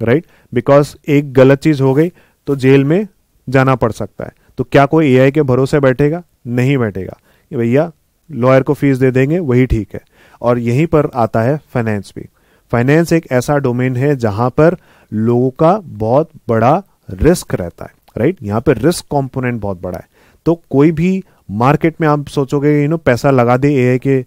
राइट, बिकॉज एक गलत चीज हो गई तो जेल में जाना पड़ सकता है, तो क्या कोई एआई के भरोसे बैठेगा? नहीं बैठेगा, भैया लॉयर को फीस दे देंगे वही ठीक है। और यहीं पर आता है फाइनेंस भी। फाइनेंस एक ऐसा डोमेन है जहां पर लोगों का बहुत बड़ा रिस्क रहता है, राइट? यहाँ पे रिस्क कंपोनेंट बहुत बड़ा है। तो कोई भी मार्केट में आप सोचोगे पैसा लगा दे एआई के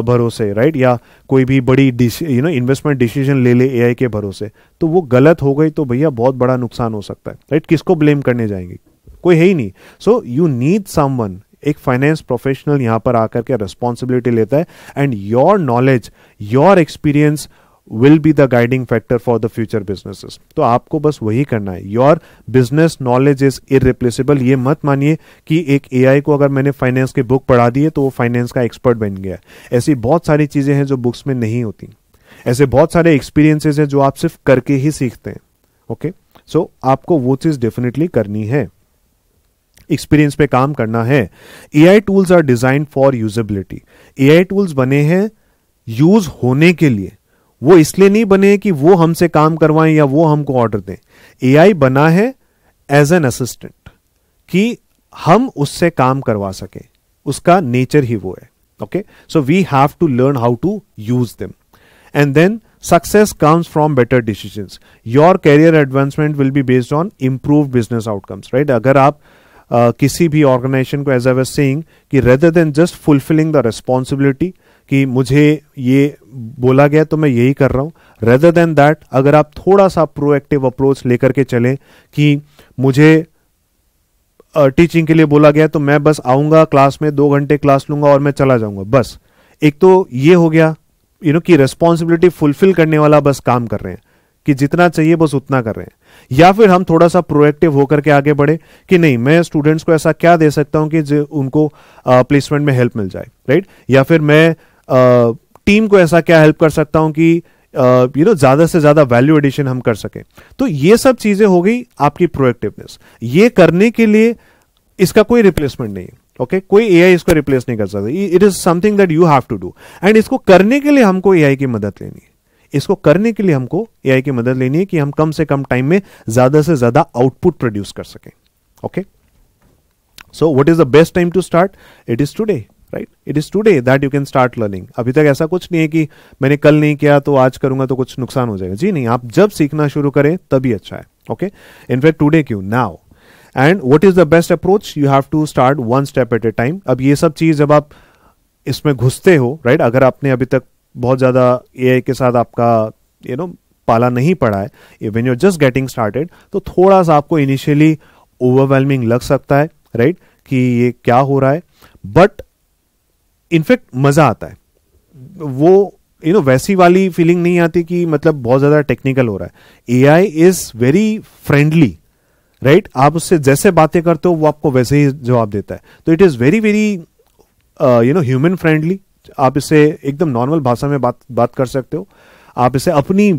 भरोसे, राइट? या कोई भी बड़ी इन्वेस्टमेंट डिसीजन ले ले एआई के भरोसे, तो वो गलत हो गई तो भैया बहुत बड़ा नुकसान हो सकता है, राइट? किसको ब्लेम करने जाएंगे? कोई है ही नहीं। सो यू नीड समवन, एक फाइनेंस प्रोफेशनल यहां पर आकर के रिस्पॉन्सिबिलिटी लेता है, and your knowledge, your experience will be the guiding factor for the future businesses. तो आपको बस वही करना है। Your business knowledge is irreplaceable. ये मत मानिए कि एक एआई को अगर मैंने फाइनेंस की बुक पढ़ा दी है तो वो फाइनेंस का एक्सपर्ट बन गया। ऐसी बहुत सारी चीजें हैं जो बुक्स में नहीं होती, ऐसे बहुत सारे एक्सपीरियंसेस हैं जो आप सिर्फ करके ही सीखते हैं। ओके, सो आपको वो चीज डेफिनेटली करनी है, एक्सपीरियंस पे काम करना है। AI tools are design for usability. AI tools बने हैं यूज होने के लिए, वो इसलिए नहीं बने कि वो हमसे काम करवाएं या वो हमको ऑर्डर दें। एआई बना है एज एन असिस्टेंट कि हम उससे काम करवा सकें, उसका नेचर ही वो है। Okay, so we have to learn how to use them, and then success comes from better decisions. Your career advancement will be based on improve business outcomes, right? अगर आप किसी भी ऑर्गेनाइजेशन को, एज आई वाज सेइंग, कि rather than just fulfilling the responsibility कि मुझे ये बोला गया तो मैं यही कर रहा हूं, रेदर देन दैट अगर आप थोड़ा सा प्रोएक्टिव अप्रोच लेकर के चलें कि मुझे टीचिंग के लिए बोला गया तो मैं बस आऊंगा क्लास में, 2 घंटे क्लास लूंगा और मैं चला जाऊंगा, बस। एक तो ये हो गया कि रिस्पॉन्सिबिलिटी फुलफिल करने वाला बस काम कर रहे हैं कि जितना चाहिए बस उतना कर रहे हैं। या फिर हम थोड़ा सा प्रोएक्टिव होकर के आगे बढ़े कि नहीं, मैं स्टूडेंट्स को ऐसा क्या दे सकता हूं कि उनको प्लेसमेंट में हेल्प मिल जाए, राइट? या फिर मैं टीम को ऐसा क्या हेल्प कर सकता हूं कि ज्यादा से ज्यादा वैल्यू एडिशन हम कर सकें। तो ये सब चीजें हो गई आपकी प्रोएक्टिवनेस। ये करने के लिए इसका कोई रिप्लेसमेंट नहीं है। ओके, कोई एआई इसको रिप्लेस नहीं कर सकता। It is something that you have to do, and इसको करने के लिए हमको एआई की मदद लेनी है। इसको करने के लिए हमको एआई की मदद लेनी है कि हम कम से कम टाइम में ज्यादा से ज्यादा आउटपुट प्रोड्यूस कर सकें। Okay, so what is the best time to start? It is today, right? It is today that you can start learning. अभी तक ऐसा कुछ नहीं है कि मैंने कल नहीं किया तो आज करूंगा तो कुछ नुकसान हो जाएगा। जी नहीं, आप जब सीखना शुरू करें तभी अच्छा है। ओके, इनफैक्ट टुडे क्यों, now. And what is the best approach? You have to start one step at a time. अब ये सब चीज जब आप इसमें घुसते हो, राइट, अगर आपने अभी तक बहुत ज्यादा एआई के साथ आपका पाला नहीं पड़ा है, when you are just getting started, तो थोड़ा सा आपको इनिशियली ओवरवेलमिंग लग सकता है, राइट, कि ये क्या हो रहा है, बट इनफैक्ट मजा आता है। वो वैसी वाली फीलिंग नहीं आती कि मतलब बहुत ज्यादा टेक्निकल हो रहा है। AI is very friendly, right? आप उससे जैसे बातें करते हो वो आपको वैसे ही जवाब देता है। तो it is very very human friendly. आप इसे एकदम नॉर्मल भाषा में बात कर सकते हो, आप इसे अपनी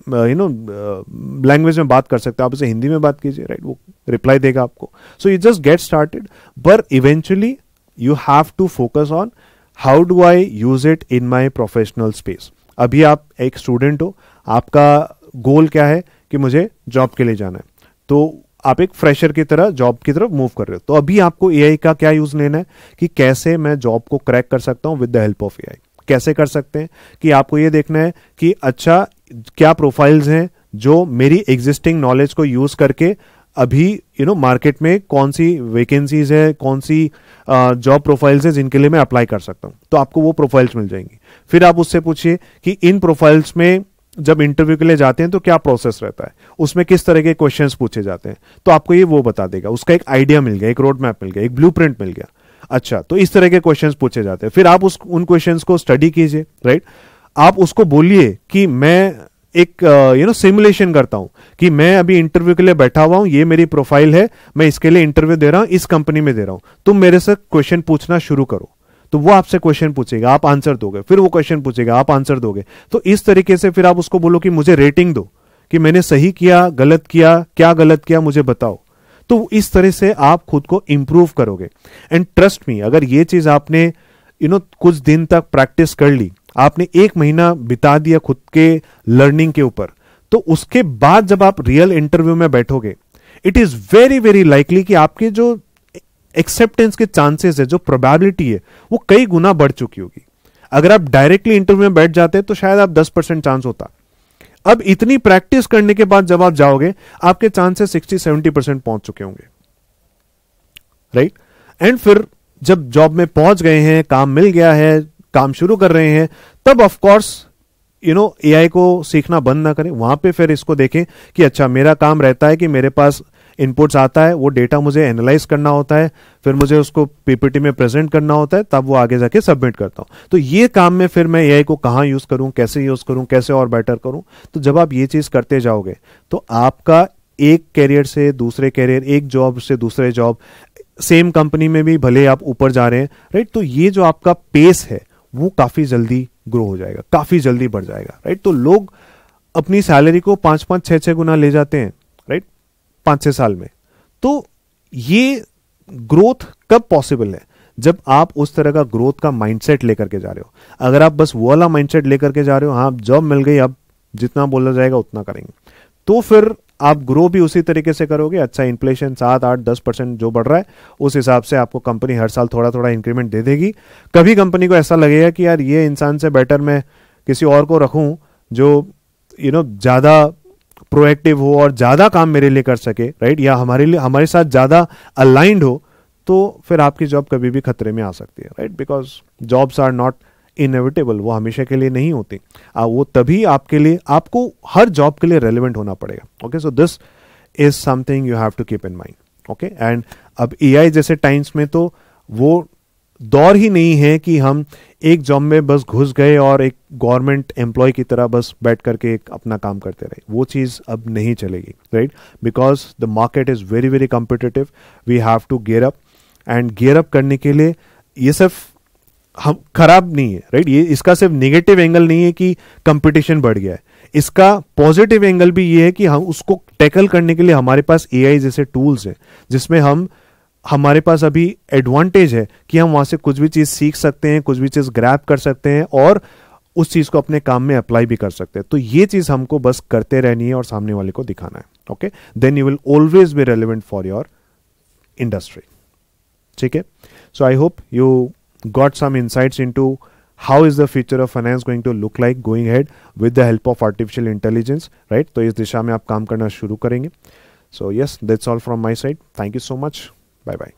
लैंग्वेज में बात कर सकते हो, आप इसे हिंदी में बात कीजिए, राइट, वो रिप्लाई देगा आपको। So you just get started, but eventually you have to focus on how do I use it in my professional space. अभी आप एक स्टूडेंट हो, आपका गोल क्या है कि मुझे जॉब के लिए जाना है, तो आप एक फ्रेशर की तरह जॉब की तरफ मूव कर रहे हो। तो अभी आपको एआई का क्या यूज लेना है कि कैसे मैं जॉब को क्रैक कर सकता हूं with the help of AI. कैसे कर सकते हैं कि आपको ये देखना है कि अच्छा क्या प्रोफाइल्स हैं जो मेरी एग्जिस्टिंग नॉलेज को यूज करके अभी मार्केट में कौन सी वैकेंसीज है, कौन सी जॉब प्रोफाइल्स है जिनके लिए मैं अप्लाई कर सकता हूं। तो आपको वो प्रोफाइल्स मिल जाएंगी। फिर आप उससे पूछिए कि इन प्रोफाइल्स में जब इंटरव्यू के लिए जाते हैं तो क्या प्रोसेस रहता है, उसमें किस तरह के क्वेश्चंस पूछे जाते हैं, तो आपको ये वो बता देगा। उसका एक आइडिया मिल गया, एक रोड मैप मिल गया, एक ब्लूप्रिंट मिल गया। अच्छा, तो इस तरह के क्वेश्चंस पूछे जाते हैं। फिर आप उन क्वेश्चंस को स्टडी कीजिए, राइट? आप उसको बोलिए कि मैं एक सिमुलेशन करता हूं कि मैं अभी इंटरव्यू के लिए बैठा हुआ हूं, ये मेरी प्रोफाइल है, मैं इसके लिए इंटरव्यू दे रहा हूं, इस कंपनी में दे रहा हूं, तुम मेरे से क्वेश्चन पूछना शुरू करो। तो वो आपसे क्वेश्चन पूछेगा, आप आंसर दोगे, फिर वो क्वेश्चन पूछेगा, आप आंसर दोगे। तो इस तरीके से फिर आप उसको बोलो कि मुझे रेटिंग दो कि मैंने सही किया, गलत किया, क्या गलत किया मुझे बताओ। तो इस तरह से आप खुद को इंप्रूव करोगे। एंड ट्रस्ट मी, अगर ये चीज आपने कुछ दिन तक प्रैक्टिस कर ली, आपने 1 महीना बिता दिया खुद के लर्निंग के ऊपर, तो उसके बाद जब आप रियल इंटरव्यू में बैठोगे, it is very very likely कि आपके जो एक्सेप्टेंस के चांसेस है, जो प्रोबेबिलिटी है, वो कई गुना बढ़ चुकी होगी। अगर आप डायरेक्टली इंटरव्यू में बैठ जाते तो शायद आप 10% चांस होता, अब इतनी प्रैक्टिस करने के बाद जब आप जाओगे, आपके चांसेस 60-70% पहुंच चुके होंगे, राइट? एंड फिर जब जॉब में पहुंच गए हैं, काम मिल गया है, काम शुरू कर रहे हैं, तब ऑफ कोर्स एआई को सीखना बंद ना करें। वहां पे फिर इसको देखें कि अच्छा, मेरा काम रहता है कि मेरे पास इनपुट्स आता है, वो डेटा मुझे एनालाइज करना होता है, फिर मुझे उसको पीपीटी में प्रेजेंट करना होता है, तब वो आगे जाके सबमिट करता हूं। तो ये काम में फिर मैं एआई को कहां यूज करूं, कैसे यूज करूं, कैसे और बेटर करूं। तो जब आप ये चीज करते जाओगे तो आपका एक कैरियर से दूसरे कैरियर, एक जॉब से दूसरे जॉब, सेम कंपनी में भी भले आप ऊपर जा रहे हैं, राइट? तो ये जो आपका पेस है वो काफी जल्दी ग्रो हो जाएगा, काफी जल्दी बढ़ जाएगा, राइट? तो लोग अपनी सैलरी को 5-5, 6-6 गुना ले जाते हैं, राइट? 5-6 साल में। तो ये ग्रोथ कब पॉसिबल है? जब आप उस तरह का ग्रोथ का माइंडसेट लेकर के जा रहे हो। अगर आप बस वो वाला माइंडसेट लेकर के जा रहे हो, हाँ जॉब मिल गई, अब जितना बोला जाएगा उतना करेंगे, तो फिर आप ग्रो भी उसी तरीके से करोगे। अच्छा, इन्फ्लेशन 7-8-10% जो बढ़ रहा है, उस हिसाब से आपको कंपनी हर साल थोड़ा थोड़ा इंक्रीमेंट दे देगी। कभी कंपनी को ऐसा लगेगा कि यार ये इंसान से बेटर मैं किसी और को रखूं जो ज्यादा प्रोएक्टिव हो और ज्यादा काम मेरे लिए कर सके, राइट? या हमारे साथ ज्यादा अलाइंड हो, तो फिर आपकी जॉब कभी भी खतरे में आ सकती है, right? Because jobs are not inevitable, वो हमेशा के लिए नहीं होती। वो तभी आपके लिए, आपको हर जॉब के लिए रेलिवेंट होना पड़ेगा। Okay, so this is something you have to keep in mind. Okay, and अब एआई जैसे टाइम्स में तो वो दौर ही नहीं है कि हम एक जॉब में बस घुस गए और एक गवर्नमेंट एम्प्लॉय की तरह बस बैठ करके एक अपना काम करते रहे। वो चीज अब नहीं चलेगी, right? Because the market is very very competitive. We have to gear up, and gear up करने के लिए ये सिर्फ हम खराब नहीं है, राइट? ये इसका सिर्फ नेगेटिव एंगल नहीं है कि कंपटीशन बढ़ गया है। इसका पॉजिटिव एंगल भी ये है कि हम उसको टैकल करने के लिए हमारे पास एआई जैसे टूल्स हैं, जिसमें हमारे पास अभी एडवांटेज है कि हम वहां से कुछ भी चीज सीख सकते हैं, कुछ भी चीज ग्रैब कर सकते हैं और उस चीज को अपने काम में अप्लाई भी कर सकते हैं। तो ये चीज हमको बस करते रहनी है और सामने वाले को दिखाना है। Okay, then you will always be relevant for your industry. ठीक है, so I hope you got some insights into how is the future of finance going to look like going ahead with the help of artificial intelligence, right? तो इस दिशा में आप काम करना शुरू करेंगे। So yes, that's all from my side. Thank you so much. Bye bye.